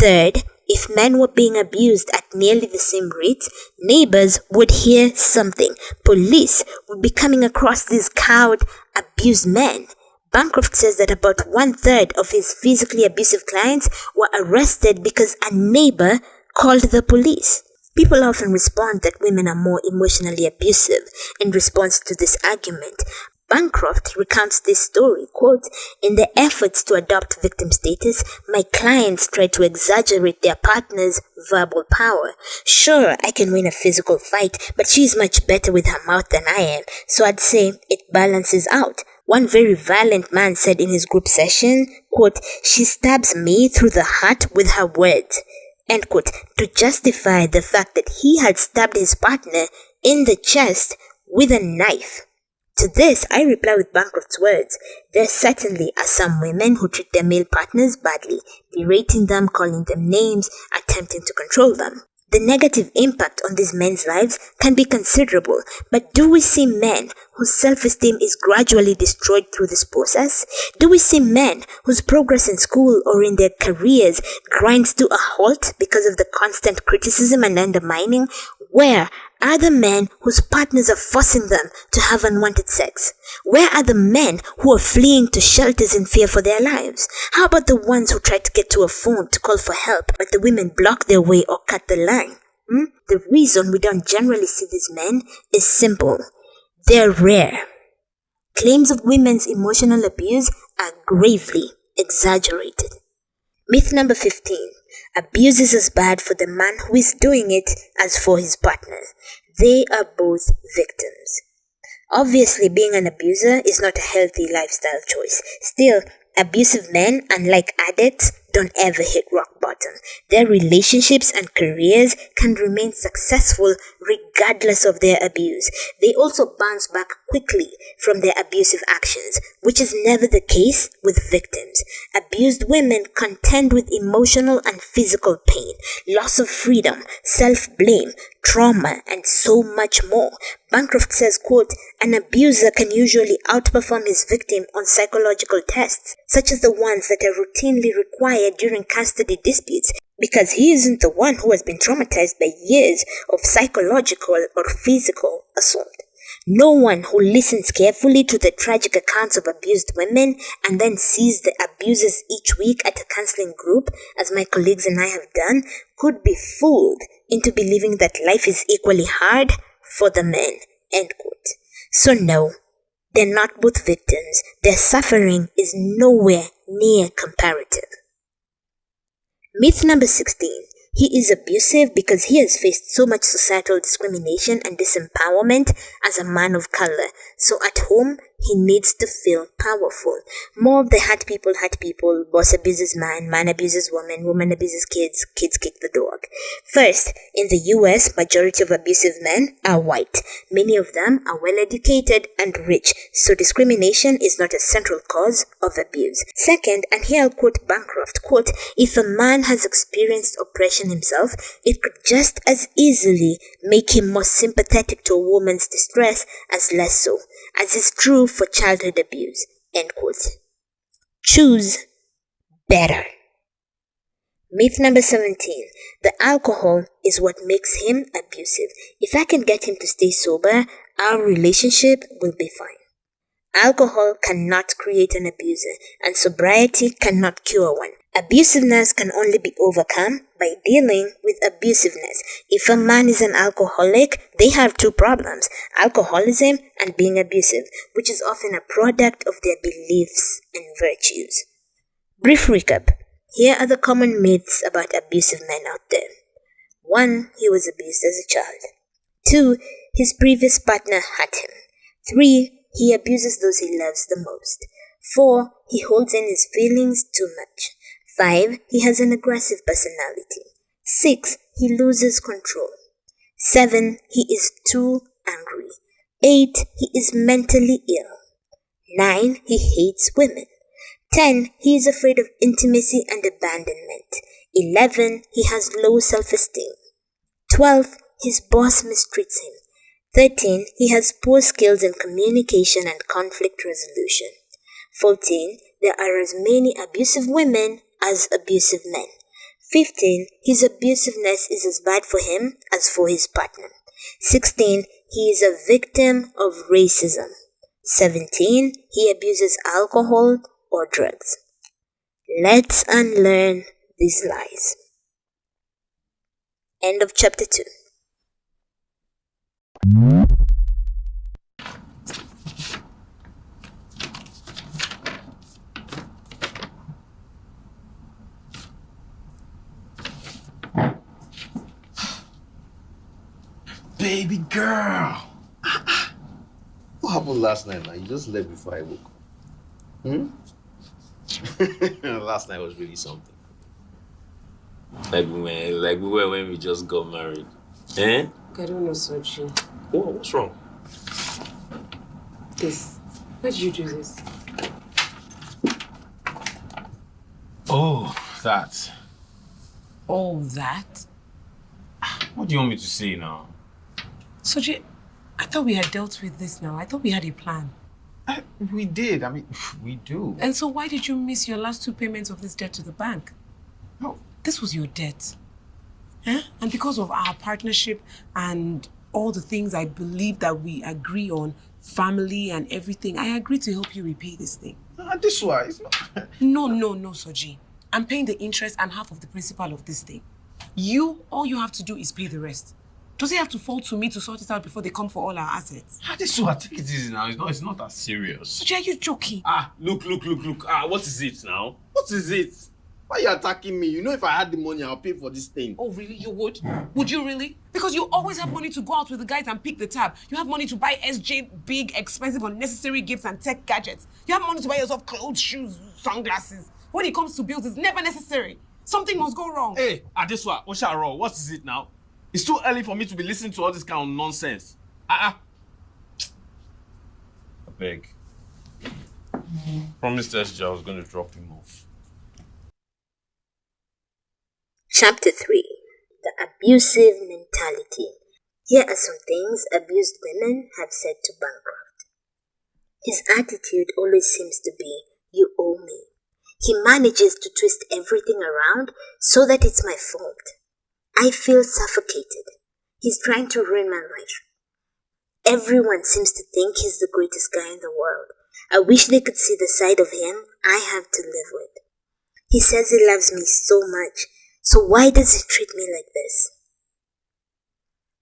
Third, if men were being abused at nearly the same rate, neighbors would hear something. Police would be coming across these cowed, abused men. Bancroft says that about 1/3 of his physically abusive clients were arrested because a neighbor called the police. People often respond that women are more emotionally abusive in response to this argument. Bancroft recounts this story, quote, "In the efforts to adopt victim status, my clients try to exaggerate their partner's verbal power. Sure, I can win a physical fight, but she's much better with her mouth than I am, so I'd say it balances out. One very violent man said in his group session, quote, "She stabs me through the heart with her words," end quote, to justify the fact that he had stabbed his partner in the chest with a knife. To this, I reply with Bancroft's words, there certainly are some women who treat their male partners badly, berating them, calling them names, attempting to control them. The negative impact on these men's lives can be considerable, but do we see men whose self-esteem is gradually destroyed through this process? Do we see men whose progress in school or in their careers grinds to a halt because of the constant criticism and undermining? Where are the men whose partners are forcing them to have unwanted sex? Where are the men who are fleeing to shelters in fear for their lives? How about the ones who try to get to a phone to call for help, but the women block their way or cut the line? The reason we don't generally see these men is simple. They're rare. Claims of women's emotional abuse are gravely exaggerated. Myth number 15. Abuse is as bad for the man who is doing it as for his partner. They are both victims. Obviously, being an abuser is not a healthy lifestyle choice. Still, abusive men, unlike addicts, don't ever hit rock bottom. Their relationships and careers can remain successful regardless of their abuse. They also bounce back quickly from their abusive actions, which is never the case with victims. Abused women contend with emotional and physical pain, loss of freedom, self-blame, trauma, and so much more. Bancroft says, quote, "An abuser can usually outperform his victim on psychological tests, such as the ones that are routinely required during custody disputes, because he isn't the one who has been traumatized by years of psychological or physical assault. No one who listens carefully to the tragic accounts of abused women and then sees the abusers each week at a counseling group, as my colleagues and I have done, could be fooled into believing that life is equally hard for the men," end quote. So no, they're not both victims. Their suffering is nowhere near comparative. Myth number 16. He is abusive because he has faced so much societal discrimination and disempowerment as a man of color. So at home, he needs to feel powerful. More of the hurt people, boss abuses man, man abuses woman, woman abuses kids, kids kick the dog. First, in the US, majority of abusive men are white. Many of them are well educated and rich, so discrimination is not a central cause of abuse. Second, and here I'll quote Bancroft, quote, "If a man has experienced oppression himself, it could just as easily make him more sympathetic to a woman's distress as less so, as is true for childhood abuse," end quote. Choose better. Myth number 17. The alcohol is what makes him abusive. If I can get him to stay sober, our relationship will be fine. Alcohol cannot create an abuser, and sobriety cannot cure one. Abusiveness can only be overcome by dealing with abusiveness. If a man is an alcoholic, they have two problems: alcoholism and being abusive, which is often a product of their beliefs and virtues. Brief recap. Here are the common myths about abusive men out there. 1. He was abused as a child. 2. His previous partner hurt him. 3. He abuses those he loves the most. 4. He holds in his feelings too much. 5. He has an aggressive personality. 6. He loses control. 7. He is too angry. 8. He is mentally ill. 9. He hates women. 10. He is afraid of intimacy and abandonment. 11. He has low self-esteem. 12. His boss mistreats him. 13. He has poor skills in communication and conflict resolution. 14. There are as many abusive women as abusive men. 15. His abusiveness is as bad for him as for his partner. 16. He is a victim of racism. 17. He abuses alcohol or drugs. Let's unlearn these lies. End of chapter 2. Baby girl. What happened last night, man? You just left before I woke up. Last night was really something. Like we were when we just got married. Eh? I don't know, Sochi. What's wrong? This. Why did you do this? Oh, that. All that? What do you want me to say now? Sochi, I thought we had dealt with this now. I thought we had a plan. We did. I mean, we do. And so why did you miss your last 2 payments of this debt to the bank? No. This was your debt. Huh? And because of our partnership and all the things I believe that we agree on, family and everything, I agreed to help you repay this thing. This why it's not. No, Soji. I'm paying the interest and half of the principal of this thing. All you have to do is pay the rest. Does it have to fall to me to sort it out before they come for all our assets? This why, take it easy now. It's not that serious. Soji, are you joking? Look. What is it now? What is it? Why are you attacking me? You know if I had the money, I'll pay for this thing. Oh, really? You would? Would you really? Because you always have money to go out with the guys and pick the tab. You have money to buy SJ big, expensive, unnecessary gifts and tech gadgets. You have money to buy yourself clothes, shoes, sunglasses. When it comes to bills, it's never necessary. Something must go wrong. Hey, Adeswa, what's that wrong? What is it now? It's too early for me to be listening to all this kind of nonsense. I beg. Promised SJ I was going to drop him off. Chapter 3. The Abusive Mentality. Here are some things abused women have said to Bancroft. His attitude always seems to be, you owe me. He manages to twist everything around so that it's my fault. I feel suffocated. He's trying to ruin my life. Everyone seems to think he's the greatest guy in the world. I wish they could see the side of him I have to live with. He says he loves me so much. So why does he treat me like this?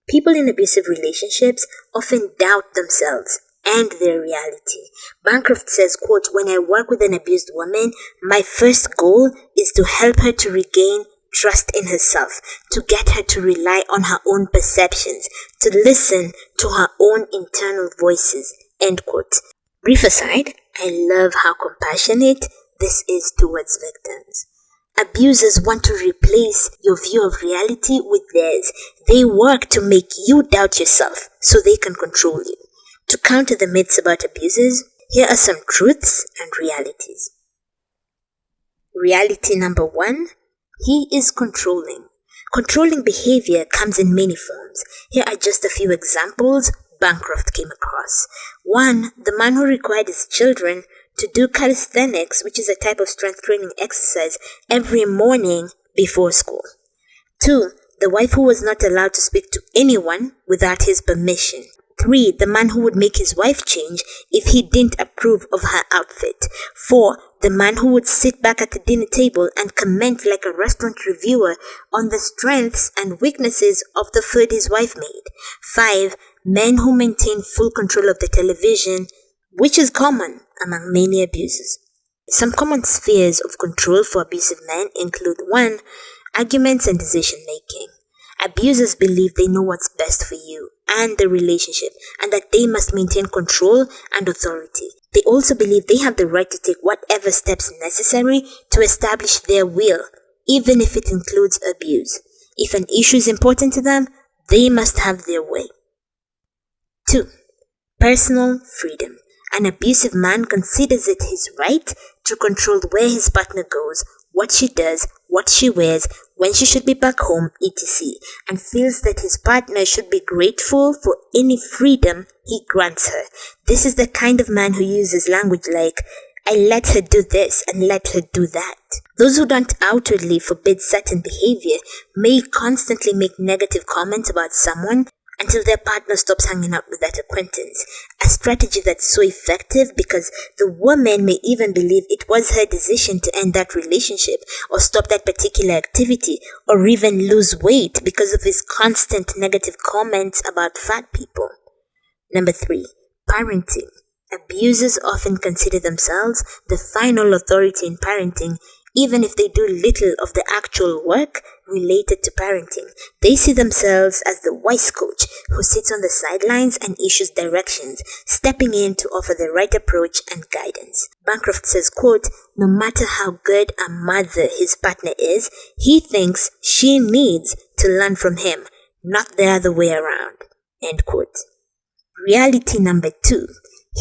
People in abusive relationships often doubt themselves and their reality. Bancroft says, quote, when I work with an abused woman, my first goal is to help her to regain trust in herself, to get her to rely on her own perceptions, to listen to her own internal voices, end quote. Brief aside, I love how compassionate this is towards victims. Abusers want to replace your view of reality with theirs. They work to make you doubt yourself so they can control you. To counter the myths about abusers, here are some truths and realities. Reality number 1, he is controlling. Controlling behavior comes in many forms. Here are just a few examples Bancroft came across. 1, the man who required his children to do calisthenics, which is a type of strength training exercise, every morning before school. 2, the wife who was not allowed to speak to anyone without his permission. 3, the man who would make his wife change if he didn't approve of her outfit. 4, the man who would sit back at the dinner table and comment like a restaurant reviewer on the strengths and weaknesses of the food his wife made. 5. Men who maintain full control of the television, which is common among many abusers. Some common spheres of control for abusive men include 1. Arguments and decision making. Abusers believe they know what's best for you and the relationship, and that they must maintain control and authority. They also believe they have the right to take whatever steps necessary to establish their will, even if it includes abuse. If an issue is important to them, they must have their way. 2. Personal freedom. An abusive man considers it his right to control where his partner goes, what she does, what she wears, when she should be back home, etc., and feels that his partner should be grateful for any freedom he grants her. This is the kind of man who uses language like, I let her do this and let her do that. Those who don't outwardly forbid certain behavior may constantly make negative comments about someone until their partner stops hanging out with that acquaintance. A strategy that's so effective because the woman may even believe it was her decision to end that relationship or stop that particular activity or even lose weight because of his constant negative comments about fat people. Number 3. Parenting. Abusers often consider themselves the final authority in parenting, even if they do little of the actual work related to parenting. They see themselves as the wise coach who sits on the sidelines and issues directions, stepping in to offer the right approach and guidance. Bancroft says, quote, no matter how good a mother his partner is, he thinks she needs to learn from him, not the other way around. End quote. Reality number 2.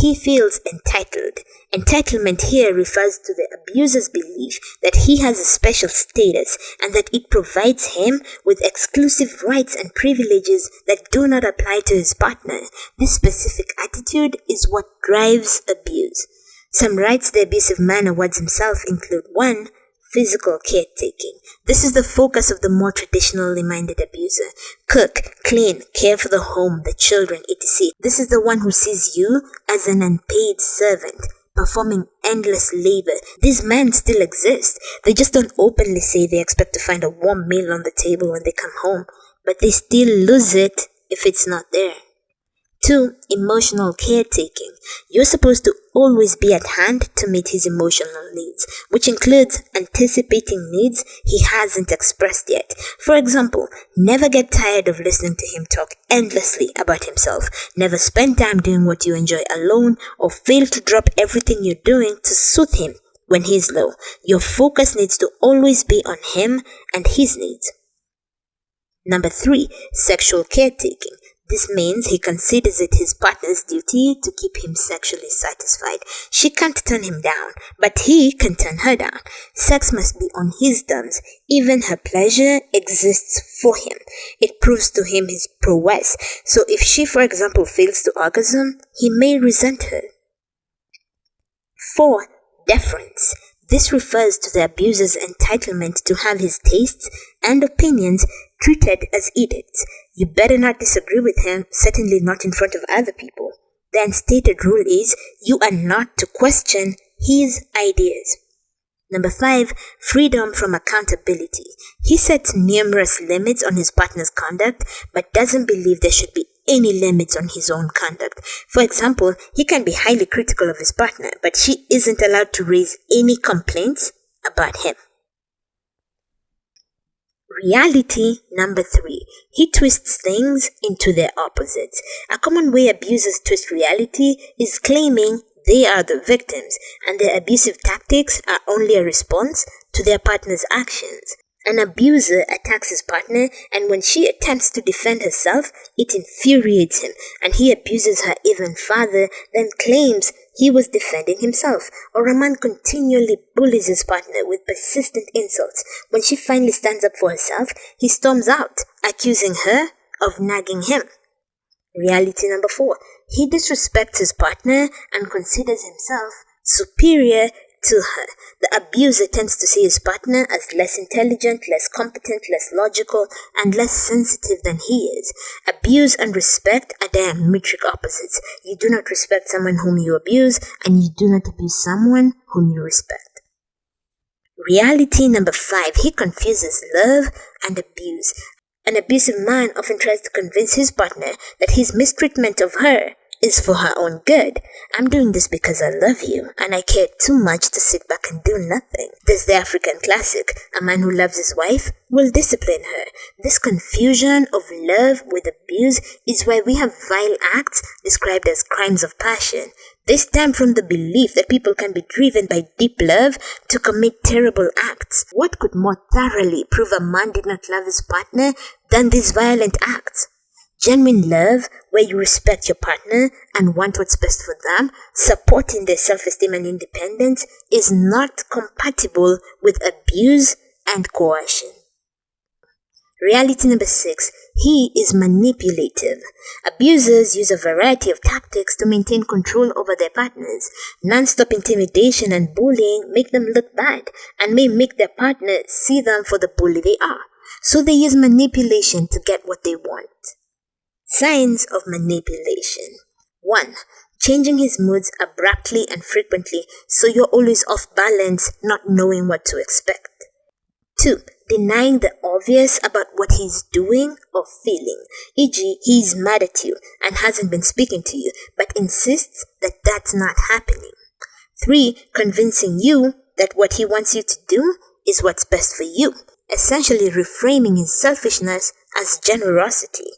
He feels entitled. Entitlement here refers to the abuser's belief that he has a special status and that it provides him with exclusive rights and privileges that do not apply to his partner. This specific attitude is what drives abuse. Some rights the abusive man awards himself include 1. Physical caretaking. This is the focus of the more traditionally minded abuser. Cook, clean, care for the home, the children, etc. This is the one who sees you as an unpaid servant, performing endless labor. These men still exist. They just don't openly say they expect to find a warm meal on the table when they come home, but they still lose it if it's not there. 2. Emotional caretaking. You're supposed to always be at hand to meet his emotional needs, which includes anticipating needs he hasn't expressed yet. For example, never get tired of listening to him talk endlessly about himself. Never spend time doing what you enjoy alone, or fail to drop everything you're doing to soothe him when he's low. Your focus needs to always be on him and his needs. Number 3. Sexual caretaking. This means he considers it his partner's duty to keep him sexually satisfied. She can't turn him down, but he can turn her down. Sex must be on his terms. Even her pleasure exists for him. It proves to him his prowess. So if she, for example, fails to orgasm, he may resent her. 4. Deference. This refers to the abuser's entitlement to have his tastes and opinions treated as edicts. You better not disagree with him, certainly not in front of other people. The unstated rule is you are not to question his ideas. Number 5. Freedom from accountability. He sets numerous limits on his partner's conduct, but doesn't believe there should be any limits on his own conduct. For example, he can be highly critical of his partner, but she isn't allowed to raise any complaints about him. Reality number 3. He twists things into their opposites. A common way abusers twist reality is claiming they are the victims and their abusive tactics are only a response to their partner's actions. An abuser attacks his partner, and when she attempts to defend herself, it infuriates him, and he abuses her even further, then claims he was defending himself. Or a man continually bullies his partner with persistent insults. When she finally stands up for herself, he storms out, accusing her of nagging him. Reality number 4. He disrespects his partner and considers himself superior to her. The abuser tends to see his partner as less intelligent, less competent, less logical, and less sensitive than he is. Abuse and respect are diametric opposites. You do not respect someone whom you abuse, and you do not abuse someone whom you respect. Reality number 5, he confuses love and abuse. An abusive man often tries to convince his partner that his mistreatment of her is for her own good. I'm doing this because I love you and I care too much to sit back and do nothing. There's the African classic, a man who loves his wife will discipline her. This confusion of love with abuse is why we have vile acts described as crimes of passion. They stem from the belief that people can be driven by deep love to commit terrible acts. What could more thoroughly prove a man did not love his partner than these violent acts? Genuine love, where you respect your partner and want what's best for them, supporting their self-esteem and independence, is not compatible with abuse and coercion. Reality number 6, he is manipulative. Abusers use a variety of tactics to maintain control over their partners. Non-stop intimidation and bullying make them look bad and may make their partner see them for the bully they are. So they use manipulation to get what they want. Signs of manipulation. 1. Changing his moods abruptly and frequently, so you're always off balance, not knowing what to expect. 2. Denying the obvious about what he's doing or feeling, e.g., he's mad at you and hasn't been speaking to you, but insists that that's not happening. 3. Convincing you that what he wants you to do is what's best for you, essentially reframing his selfishness as generosity.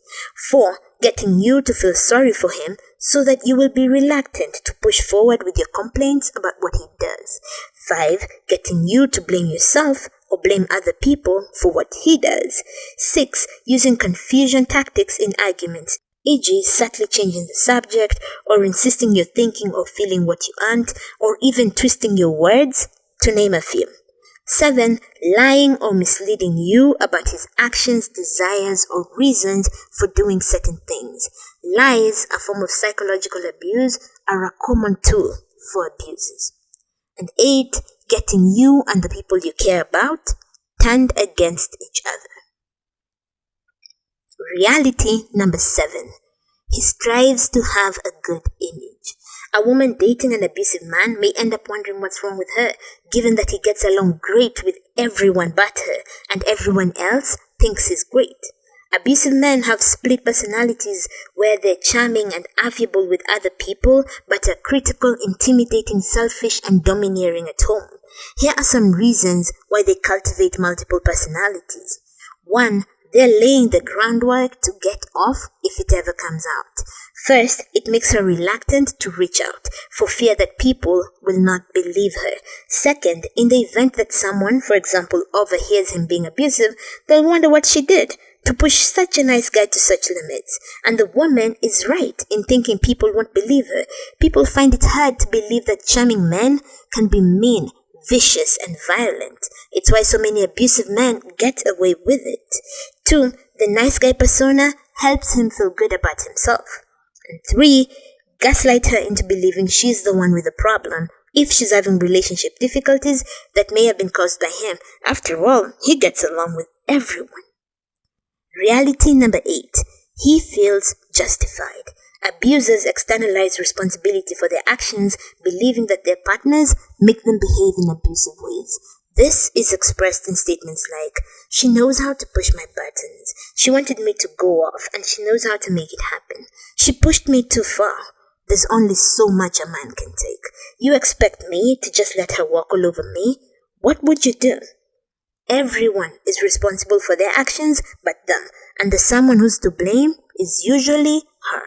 4. Getting you to feel sorry for him so that you will be reluctant to push forward with your complaints about what he does. 5. Getting you to blame yourself or blame other people for what he does. 6. Using confusion tactics in arguments, e.g., subtly changing the subject or insisting you're thinking or feeling what you aren't, or even twisting your words, to name a few. 7. Lying or misleading you about his actions, desires, or reasons for doing certain things. Lies, a form of psychological abuse, are a common tool for abusers. And 8. Getting you and the people you care about turned against each other. Reality number 7. He strives to have a good image. A woman dating an abusive man may end up wondering what's wrong with her, given that he gets along great with everyone but her, and everyone else thinks he's great. Abusive men have split personalities where they're charming and affable with other people, but are critical, intimidating, selfish, and domineering at home. Here are some reasons why they cultivate multiple personalities. 1. They're laying the groundwork to get off if it ever comes out. First, it makes her reluctant to reach out, for fear that people will not believe her. Second, in the event that someone, for example, overhears him being abusive, they'll wonder what she did to push such a nice guy to such limits. And the woman is right in thinking people won't believe her. People find it hard to believe that charming men can be mean, vicious, and violent. It's why so many abusive men get away with it. 2. The nice guy persona helps him feel good about himself. And 3. Gaslight her into believing she's the one with the problem if she's having relationship difficulties that may have been caused by him. After all, he gets along with everyone. Reality number 8. He feels justified. Abusers externalize responsibility for their actions, believing that their partners make them behave in abusive ways. This is expressed in statements like, "She knows how to push my buttons. She wanted me to go off, and she knows how to make it happen. She pushed me too far. There's only so much a man can take. You expect me to just let her walk all over me? What would you do?" Everyone is responsible for their actions but them, and the someone who's to blame is usually her.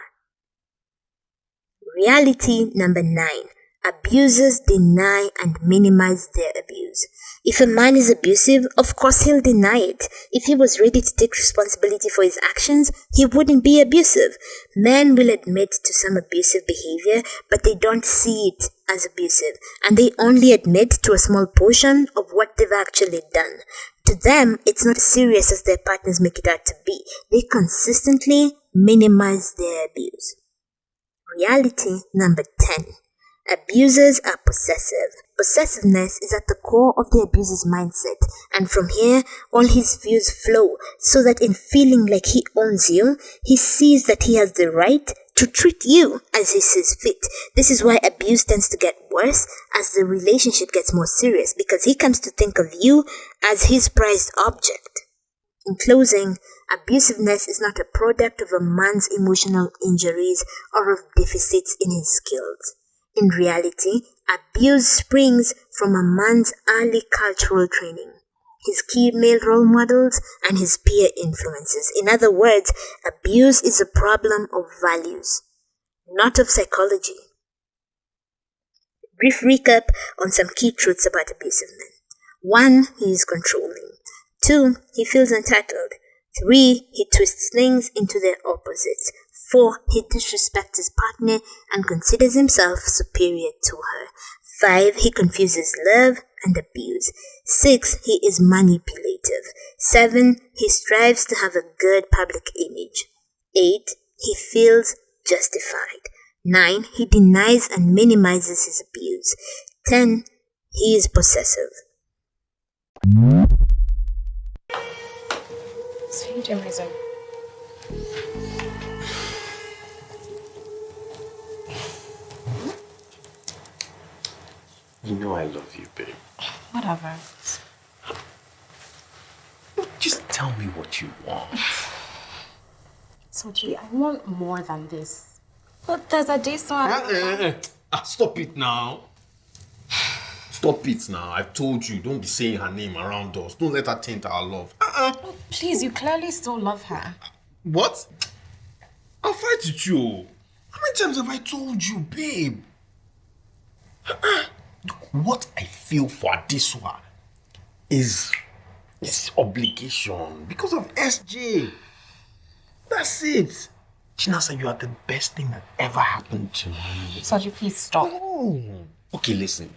Reality number 9. Abusers deny and minimize their abuse. If a man is abusive, of course he'll deny it. If he was ready to take responsibility for his actions, he wouldn't be abusive. Men will admit to some abusive behavior, but they don't see it as abusive, and they only admit to a small portion of what they've actually done. To them, it's not as serious as their partners make it out to be. They consistently minimize their abuse. Reality number 10. Abusers are possessive. Possessiveness is at the core of the abuser's mindset, and from here, all his views flow, so that in feeling like he owns you, he sees that he has the right to treat you as he sees fit. This is why abuse tends to get worse as the relationship gets more serious, because he comes to think of you as his prized object. In closing, abusiveness is not a product of a man's emotional injuries or of deficits in his skills. In reality, abuse springs from a man's early cultural training, his key male role models, and his peer influences. In other words, abuse is a problem of values, not of psychology. Brief recap on some key truths about abusive men. 1. He is controlling. 2. He feels entitled. 3. He twists things into their opposites. 4. He disrespects his partner and considers himself superior to her. 5. He confuses love and abuse. 6. He is manipulative. 7. He strives to have a good public image. 8. He feels justified. 9. He denies and minimizes his abuse. 10. He is possessive. Sweet Amazon. You know I love you, babe. Whatever. Just tell me what you want. Soji, I want more than this. But there's a day so Stop it now. Stop it now. I've told you, don't be saying her name around us. Don't let her taint our love. Oh, please, you clearly still love her. What? I'll fight with you. How many times have I told you, babe? What I feel for Adesua is obligation because of SJ. That's it. Chinasa, you are the best thing that ever happened to me. Soji, please stop. Oh. Okay, listen.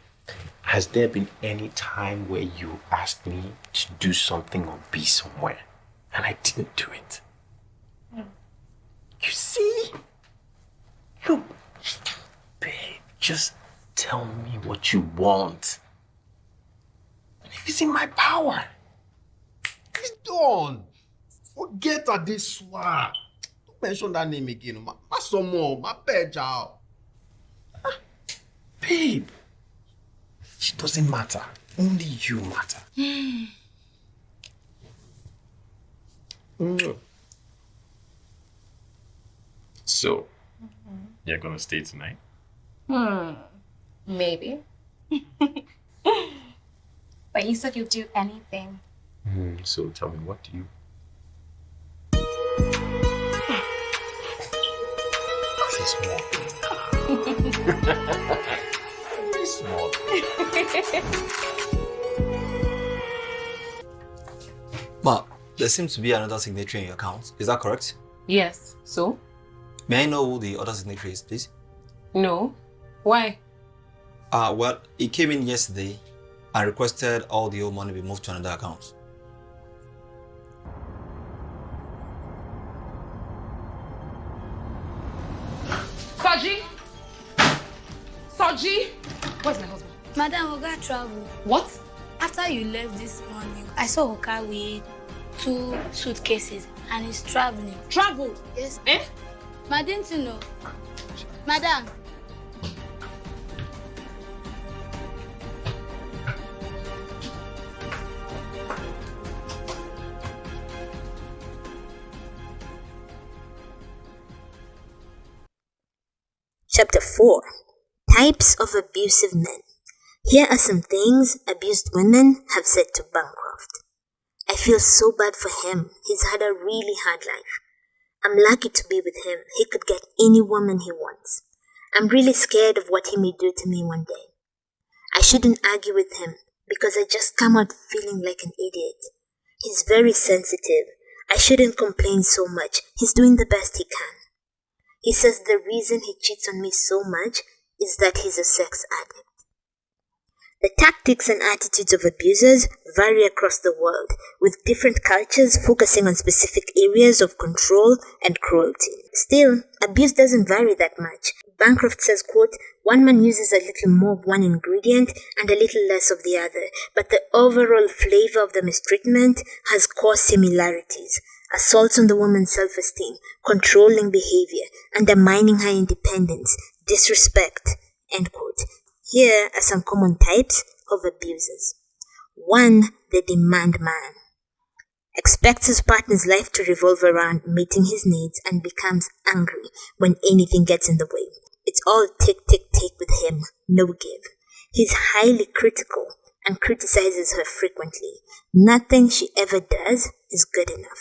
Has there been any time where you asked me to do something or be somewhere and I didn't do it? You see? Look, babe, just tell me what you want. And if it's in my power, it's done. Forget Adesua. Don't mention that name again. My more, my bad child. Babe, she doesn't matter. Only you matter. So, you're gonna stay tonight? Maybe. But you said you'd do anything. So tell me, what do you... Small. Very small. Ma, there seems to be another signatory in your account. Is that correct? Yes. So? May I know who the other signatory is, please? No. Why? Well, he came in yesterday and requested all the old money be moved to another account. Soji? Soji? Where's my husband? Madam, Oga travel. What? After you left this morning, I saw Oka with 2 suitcases and he's traveling. Travel? Yes. Eh? Madam, didn't you know? Madam. Chapter 4. Types of Abusive Men. Here are some things abused women have said to Bancroft. I feel so bad for him. He's had a really hard life. I'm lucky to be with him. He could get any woman he wants. I'm really scared of what he may do to me one day. I shouldn't argue with him because I just come out feeling like an idiot. He's very sensitive. I shouldn't complain so much. He's doing the best he can. He says the reason he cheats on me so much is that he's a sex addict. The tactics and attitudes of abusers vary across the world, with different cultures focusing on specific areas of control and cruelty. Still, abuse doesn't vary that much. Bancroft says, quote, one man uses a little more of one ingredient and a little less of the other, but the overall flavor of the mistreatment has core similarities. assaults on the woman's self-esteem, controlling behavior, undermining her independence, disrespect, end quote. Here are some common types of abusers. 1. The demand man. Expects his partner's life to revolve around meeting his needs and becomes angry when anything gets in the way. It's all take with him, no give. He's highly critical and criticizes her frequently. Nothing she ever does is good enough.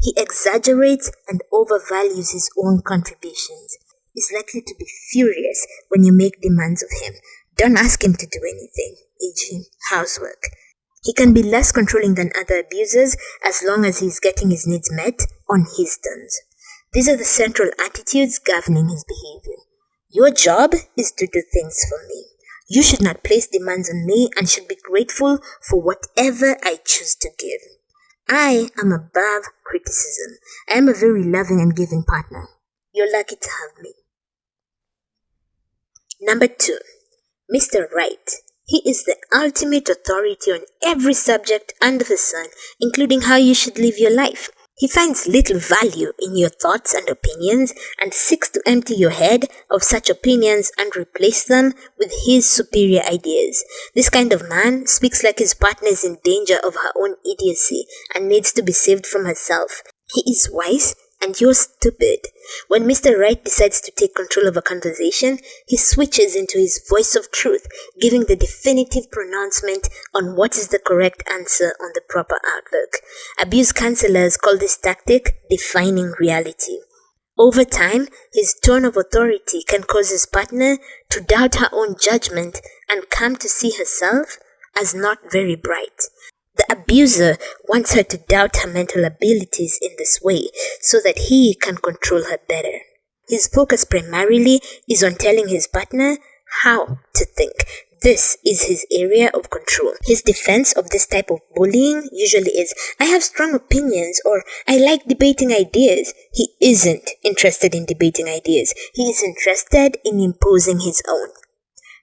He exaggerates and overvalues his own contributions. He's likely to be furious when you make demands of him. Don't ask him to do anything, e.g., housework. He can be less controlling than other abusers as long as he's getting his needs met on his terms. These are the central attitudes governing his behavior. Your job is to do things for me. You should not place demands on me and should be grateful for whatever I choose to give. I am above criticism. I am a very loving and giving partner. You're lucky to have me. Number 2. Mr. Right. He is the ultimate authority on every subject under the sun, including how you should live your life. He finds little value in your thoughts and opinions and seeks to empty your head of such opinions and replace them with his superior ideas. This kind of man speaks like his partner is in danger of her own idiocy and needs to be saved from herself. He is wise and you're stupid. When Mr. Right decides to take control of a conversation, he switches into his voice of truth, giving the definitive pronouncement on what is the correct answer on the proper outlook. Abuse counselors call this tactic defining reality. Over time, his tone of authority can cause his partner to doubt her own judgment and come to see herself as not very bright. The abuser wants her to doubt her mental abilities in this way so that he can control her better. His focus primarily is on telling his partner how to think. This is his area of control. His defense of this type of bullying usually is, I have strong opinions, or I like debating ideas. He isn't interested in debating ideas. He is interested in imposing his own.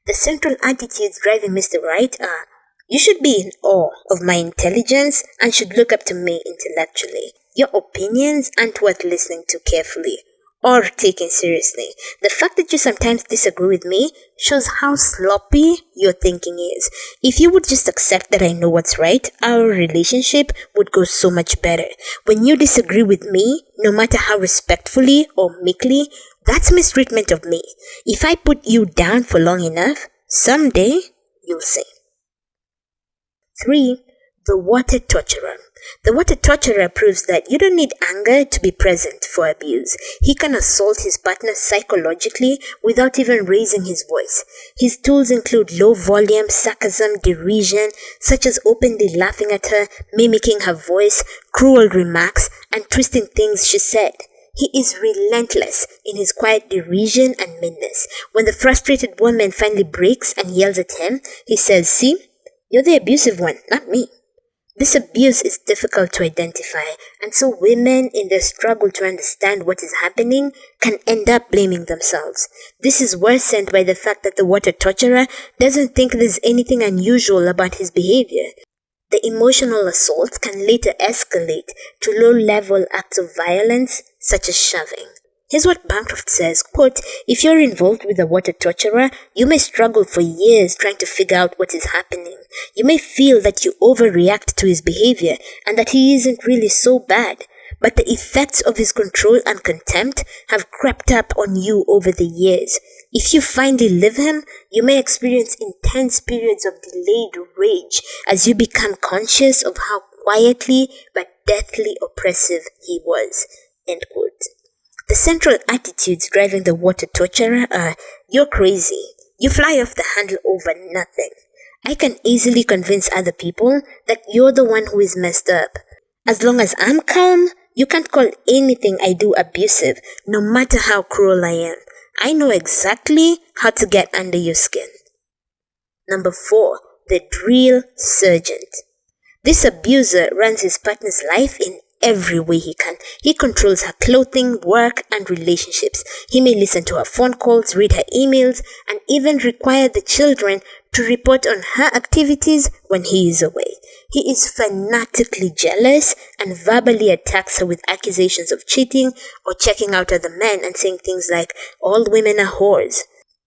The central attitudes driving Mr. Right are, you should be in awe of my intelligence and should look up to me intellectually. Your opinions aren't worth listening to carefully or taking seriously. The fact that you sometimes disagree with me shows how sloppy your thinking is. If you would just accept that I know what's right, our relationship would go so much better. When you disagree with me, no matter how respectfully or meekly, that's mistreatment of me. If I put you down for long enough, someday you'll see. 3. The water torturer. The water torturer proves that you don't need anger to be present for abuse. He can assault his partner psychologically without even raising his voice. His tools include low volume, sarcasm, derision, such as openly laughing at her, mimicking her voice, cruel remarks, and twisting things she said. He is relentless in his quiet derision and meanness. When the frustrated woman finally breaks and yells at him, he says, see, you're the abusive one, not me. This abuse is difficult to identify, and so women in their struggle to understand what is happening can end up blaming themselves. This is worsened by the fact that the water torturer doesn't think there's anything unusual about his behavior. The emotional assault can later escalate to low-level acts of violence, such as shoving. Here's what Bancroft says, quote, if you're involved with a water torturer, you may struggle for years trying to figure out what is happening. You may feel that you overreact to his behavior and that he isn't really so bad, but the effects of his control and contempt have crept up on you over the years. If you finally leave him, you may experience intense periods of delayed rage as you become conscious of how quietly but deathly oppressive he was, end quote. The central attitudes driving the water torturer are, you're crazy. You fly off the handle over nothing. I can easily convince other people that you're the one who is messed up. As long as I'm calm, you can't call anything I do abusive, no matter how cruel I am. I know exactly how to get under your skin. Number 4, the drill sergeant. This abuser runs his partner's life in every way he can. He controls her clothing, work, and relationships. He may listen to her phone calls, read her emails, and even require the children to report on her activities when he is away. He is fanatically jealous and verbally attacks her with accusations of cheating or checking out other men and saying things like, all women are whores.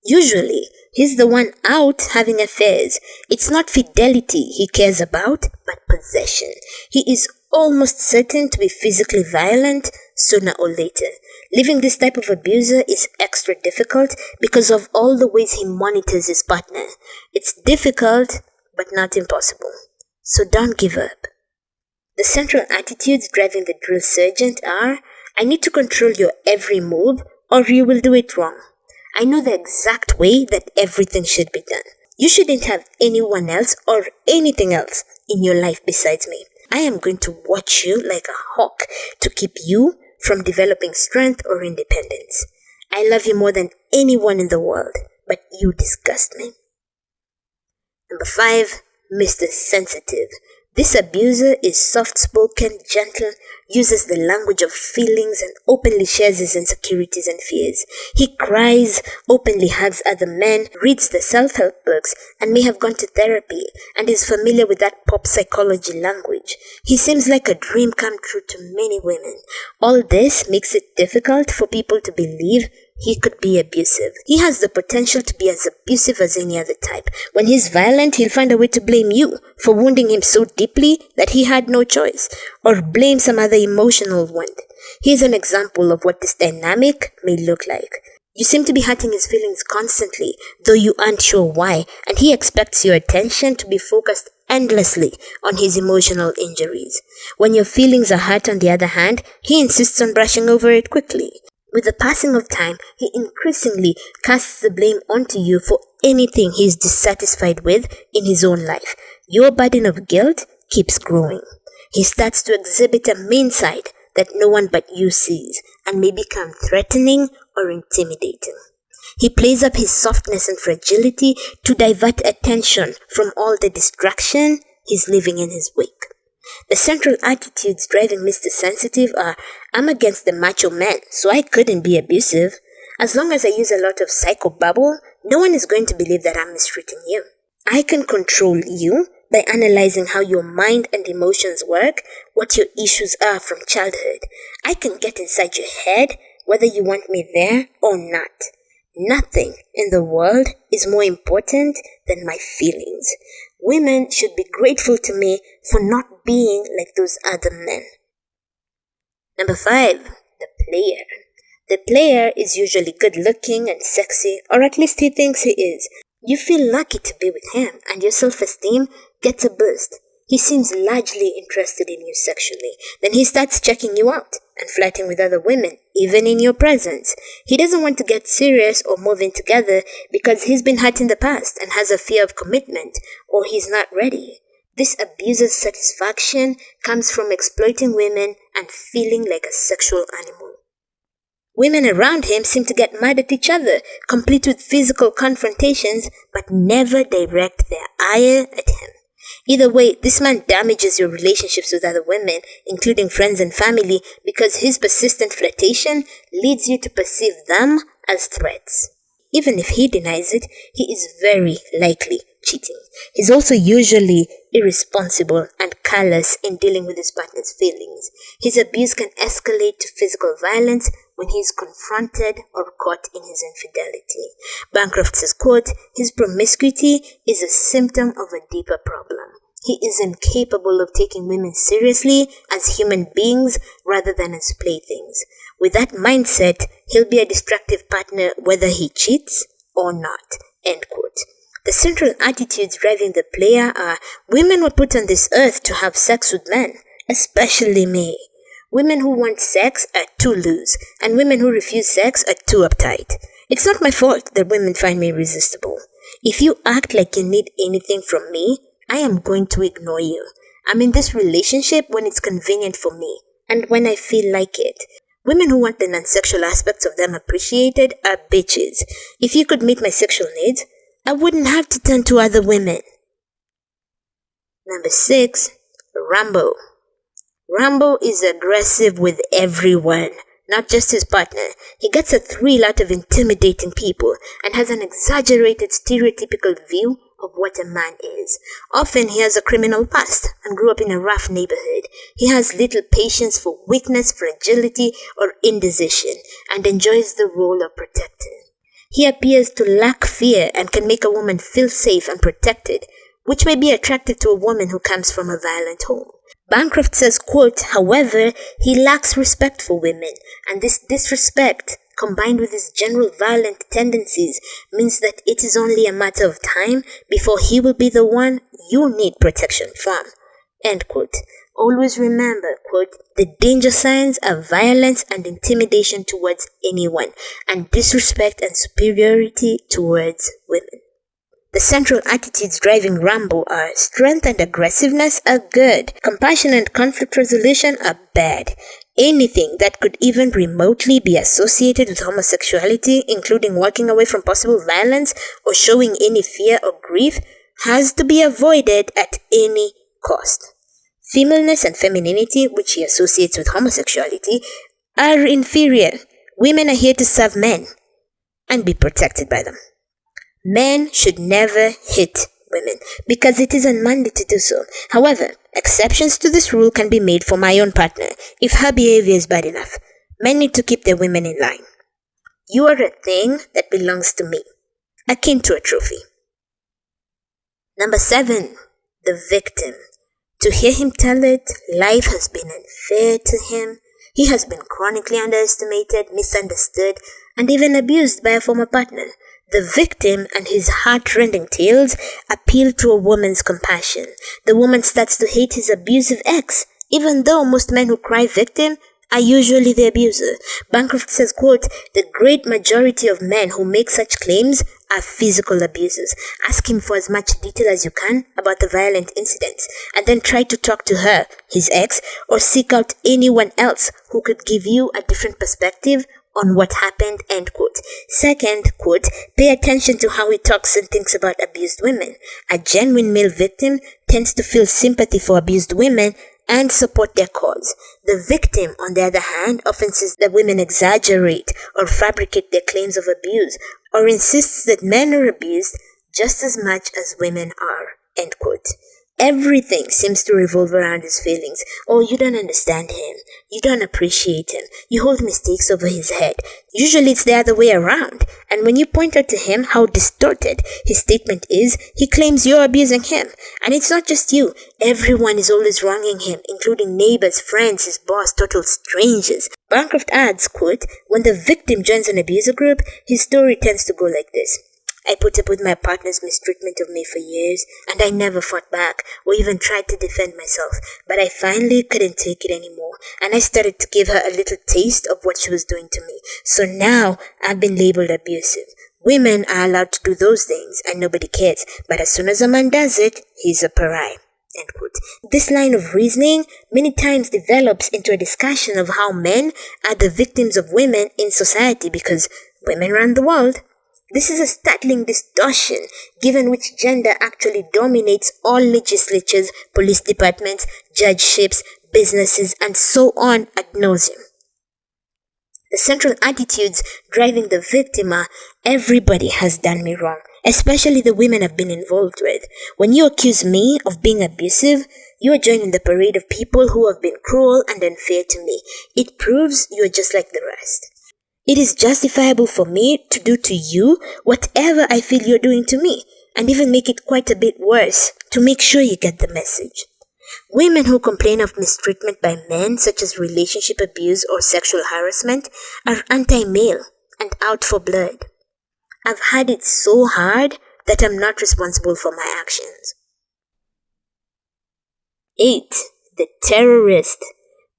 Usually, he's the one out having affairs. It's not fidelity he cares about, but possession. He is almost certain to be physically violent sooner or later. Living this type of abuser is extra difficult because of all the ways he monitors his partner. It's difficult, but not impossible. So don't give up. The central attitudes driving the drill sergeant are, I need to control your every move or you will do it wrong. I know the exact way that everything should be done. You shouldn't have anyone else or anything else in your life besides me. I am going to watch you like a hawk to keep you from developing strength or independence. I love you more than anyone in the world, but you disgust me. Number 5, Mr. Sensitive. This abuser is soft-spoken, gentle, uses the language of feelings and openly shares his insecurities and fears. He cries, openly hugs other men, reads the self-help books, and may have gone to therapy, and is familiar with that pop psychology language. He seems like a dream come true to many women. All this makes it difficult for people to believe he could be abusive. He has the potential to be as abusive as any other type. When he's violent, he'll find a way to blame you for wounding him so deeply that he had no choice, or blame some other emotional wound. Here's an example of what this dynamic may look like. You seem to be hurting his feelings constantly, though you aren't sure why, and he expects your attention to be focused endlessly on his emotional injuries. When your feelings are hurt, on the other hand, he insists on brushing over it quickly. With the passing of time, he increasingly casts the blame onto you for anything he is dissatisfied with in his own life. Your burden of guilt keeps growing. He starts to exhibit a mean side that no one but you sees and may become threatening or intimidating. He plays up his softness and fragility to divert attention from all the distraction he's leaving in his wake. The central attitudes driving Mr. Sensitive are, I'm against the macho man, so I couldn't be abusive. As long as I use a lot of psychobabble, no one is going to believe that I'm mistreating you. I can control you by analyzing how your mind and emotions work, what your issues are from childhood. I can get inside your head, whether you want me there or not. Nothing in the world is more important than my feelings. Women should be grateful to me for not being like those other men. Number 5, the player. The player is usually good looking and sexy, or at least he thinks he is. You feel lucky to be with him, and your self-esteem gets a boost. He seems largely interested in you sexually. Then he starts checking you out and flirting with other women, even in your presence. He doesn't want to get serious or move in together because he's been hurt in the past and has a fear of commitment, or he's not ready. This abuser's satisfaction comes from exploiting women and feeling like a sexual animal. Women around him seem to get mad at each other, complete with physical confrontations, but never direct their ire at him. Either way, this man damages your relationships with other women, including friends and family, because his persistent flirtation leads you to perceive them as threats. Even if he denies it, he is very likely cheating. He's also usually irresponsible and callous in dealing with his partner's feelings. His abuse can escalate to physical violence when he is confronted or caught in his infidelity. Bancroft says, quote, his promiscuity is a symptom of a deeper problem. He is incapable of taking women seriously as human beings rather than as playthings. With that mindset, he'll be a destructive partner whether he cheats or not. End quote. The central attitudes driving the player are, women were put on this earth to have sex with men, especially me. Women who want sex are too loose, and women who refuse sex are too uptight. It's not my fault that women find me irresistible. If you act like you need anything from me, I am going to ignore you. I'm in this relationship when it's convenient for me, and when I feel like it. Women who want the non-sexual aspects of them appreciated are bitches. If you could meet my sexual needs, I wouldn't have to turn to other women. Number 6, Rambo. Rambo is aggressive with everyone, not just his partner. He gets a thrill out of intimidating people and has an exaggerated stereotypical view of what a man is. Often he has a criminal past and grew up in a rough neighborhood. He has little patience for weakness, fragility, or indecision, and enjoys the role of protector. He appears to lack fear and can make a woman feel safe and protected, which may be attractive to a woman who comes from a violent home. Bancroft says, quote, however, he lacks respect for women, and this disrespect, combined with his general violent tendencies, means that it is only a matter of time before he will be the one you need protection from. End quote. Always remember, quote, the danger signs are violence and intimidation towards anyone, and disrespect and superiority towards women. The central attitudes driving Rambo are strength and aggressiveness are good, compassion and conflict resolution are bad. Anything that could even remotely be associated with homosexuality, including walking away from possible violence or showing any fear or grief, has to be avoided at any cost. Femaleness and femininity, which he associates with homosexuality, are inferior. Women are here to serve men and be protected by them. Men should never hit women because it is unmanly to do so. However, exceptions to this rule can be made for my own partner if her behavior is bad enough. Men need to keep their women in line. You are a thing that belongs to me, akin to a trophy. Number 7, the victim. To hear him tell it, life has been unfair to him. He has been chronically underestimated, misunderstood, and even abused by a former partner. The victim and his heart-rending tales appeal to a woman's compassion. The woman starts to hate his abusive ex, even though most men who cry victim are usually the abuser. Bancroft says, quote, the great majority of men who make such claims are physical abusers. Ask him for as much detail as you can about the violent incidents, and then try to talk to her, his ex, or seek out anyone else who could give you a different perspective on what happened, end quote. Second, quote, pay attention to how he talks and thinks about abused women. A genuine male victim tends to feel sympathy for abused women and support their cause. The victim, on the other hand, often says that women exaggerate or fabricate their claims of abuse, or insists that men are abused just as much as women are, end quote. Everything seems to revolve around his feelings. Oh, you don't understand him. You don't appreciate him. You hold mistakes over his head. Usually it's the other way around. And when you point out to him how distorted his statement is, he claims you're abusing him. And it's not just you. Everyone is always wronging him, including neighbors, friends, his boss, total strangers. Bancroft adds, quote, when the victim joins an abuser group, his story tends to go like this. I put up with my partner's mistreatment of me for years, and I never fought back or even tried to defend myself. But I finally couldn't take it anymore, and I started to give her a little taste of what she was doing to me. So now I've been labeled abusive. Women are allowed to do those things, and nobody cares. But as soon as a man does it, he's a pariah. End quote. This line of reasoning many times develops into a discussion of how men are the victims of women in society because women run the world. This is a startling distortion, given which gender actually dominates all legislatures, police departments, judgeships, businesses, and so on ad nauseum. The central attitudes driving the victim are, everybody has done me wrong, especially the women I've been involved with. When you accuse me of being abusive, you are joining the parade of people who have been cruel and unfair to me. It proves you are just like the rest. It is justifiable for me to do to you whatever I feel you're doing to me, and even make it quite a bit worse to make sure you get the message. Women who complain of mistreatment by men, such as relationship abuse or sexual harassment, are anti-male and out for blood. I've had it so hard that I'm not responsible for my actions. 8. The terrorist.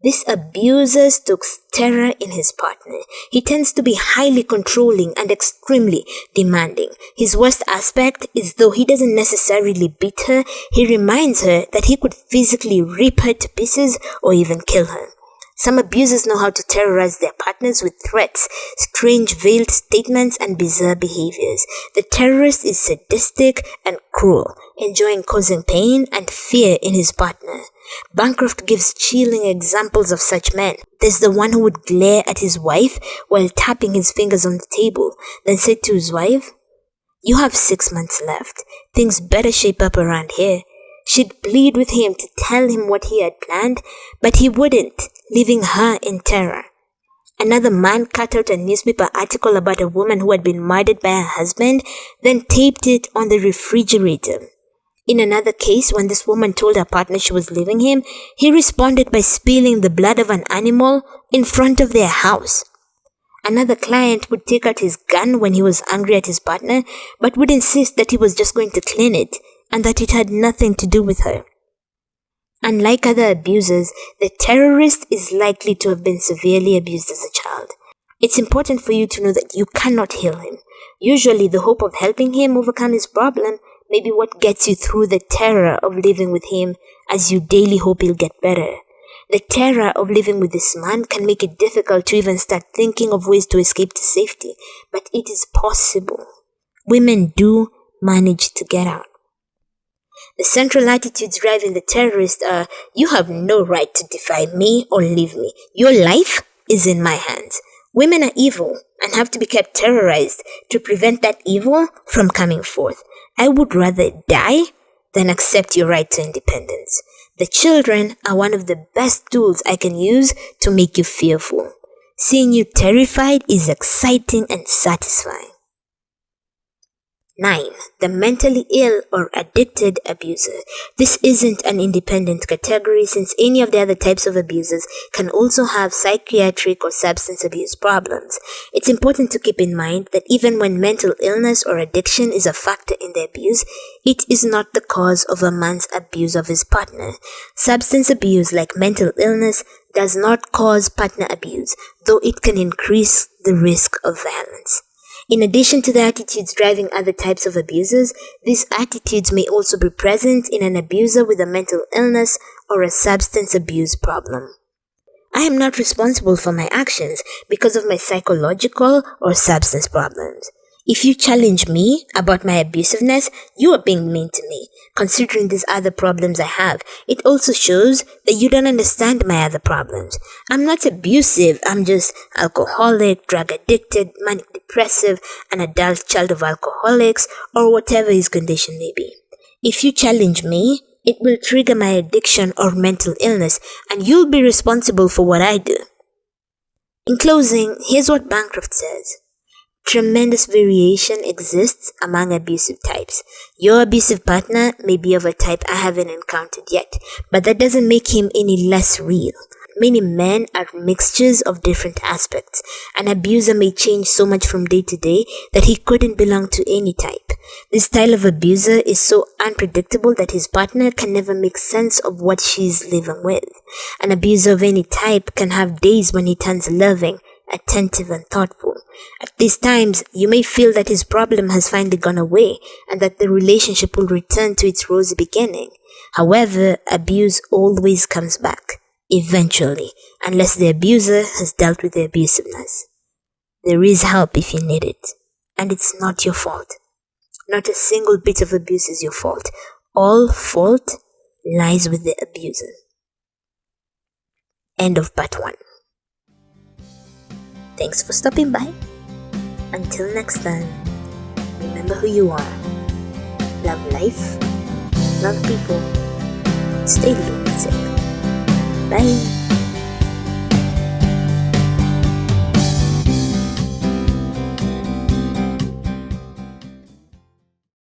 This abuser stokes terror in his partner. He tends to be highly controlling and extremely demanding. His worst aspect is though he doesn't necessarily beat her, he reminds her that he could physically rip her to pieces or even kill her. Some abusers know how to terrorize their partners with threats, strange veiled statements, and bizarre behaviors. The terrorist is sadistic and cruel, enjoying causing pain and fear in his partner. Bancroft gives chilling examples of such men. There's the one who would glare at his wife while tapping his fingers on the table, then say to his wife, You have 6 months left. Things better shape up around here. She'd plead with him to tell him what he had planned, but he wouldn't, leaving her in terror. Another man cut out a newspaper article about a woman who had been murdered by her husband, then taped it on the refrigerator. In another case, when this woman told her partner she was leaving him, he responded by spilling the blood of an animal in front of their house. Another client would take out his gun when he was angry at his partner, but would insist that he was just going to clean it and that it had nothing to do with her. Unlike other abusers, the terrorist is likely to have been severely abused as a child. It's important for you to know that you cannot heal him. Usually, the hope of helping him overcome his problem may be what gets you through the terror of living with him as you daily hope he'll get better. The terror of living with this man can make it difficult to even start thinking of ways to escape to safety, but it is possible. Women do manage to get out. The central attitudes driving the terrorist are, you have no right to defy me or leave me. Your life is in my hands. Women are evil and have to be kept terrorized to prevent that evil from coming forth. I would rather die than accept your right to independence. The children are one of the best tools I can use to make you fearful. Seeing you terrified is exciting and satisfying. 9. The mentally ill or addicted abuser. This isn't an independent category since any of the other types of abusers can also have psychiatric or substance abuse problems. It's important to keep in mind that even when mental illness or addiction is a factor in the abuse, it is not the cause of a man's abuse of his partner. Substance abuse, like mental illness, does not cause partner abuse, though it can increase the risk of violence. In addition to the attitudes driving other types of abusers, these attitudes may also be present in an abuser with a mental illness or a substance abuse problem. I am not responsible for my actions because of my psychological or substance problems. If you challenge me about my abusiveness, you are being mean to me. Considering these other problems I have, it also shows that you don't understand my other problems. I'm not abusive, I'm just alcoholic, drug addicted, manic depressive, an adult child of alcoholics, or whatever his condition may be. If you challenge me, it will trigger my addiction or mental illness, and you'll be responsible for what I do. In closing, here's what Bancroft says. Tremendous variation exists among abusive types. Your abusive partner may be of a type I haven't encountered yet, but that doesn't make him any less real. Many men are mixtures of different aspects. An abuser may change so much from day to day that he couldn't belong to any type. This style of abuser is so unpredictable that his partner can never make sense of what she's living with. An abuser of any type can have days when he turns loving, attentive and thoughtful. At these times, you may feel that his problem has finally gone away and that the relationship will return to its rosy beginning. However, abuse always comes back, eventually, unless the abuser has dealt with the abusiveness. There is help if you need it, and it's not your fault. Not a single bit of abuse is your fault. All fault lies with the abuser. End of part 1. Thanks for stopping by. Until next time, remember who you are. Love life, love people, stay lunatic. Bye.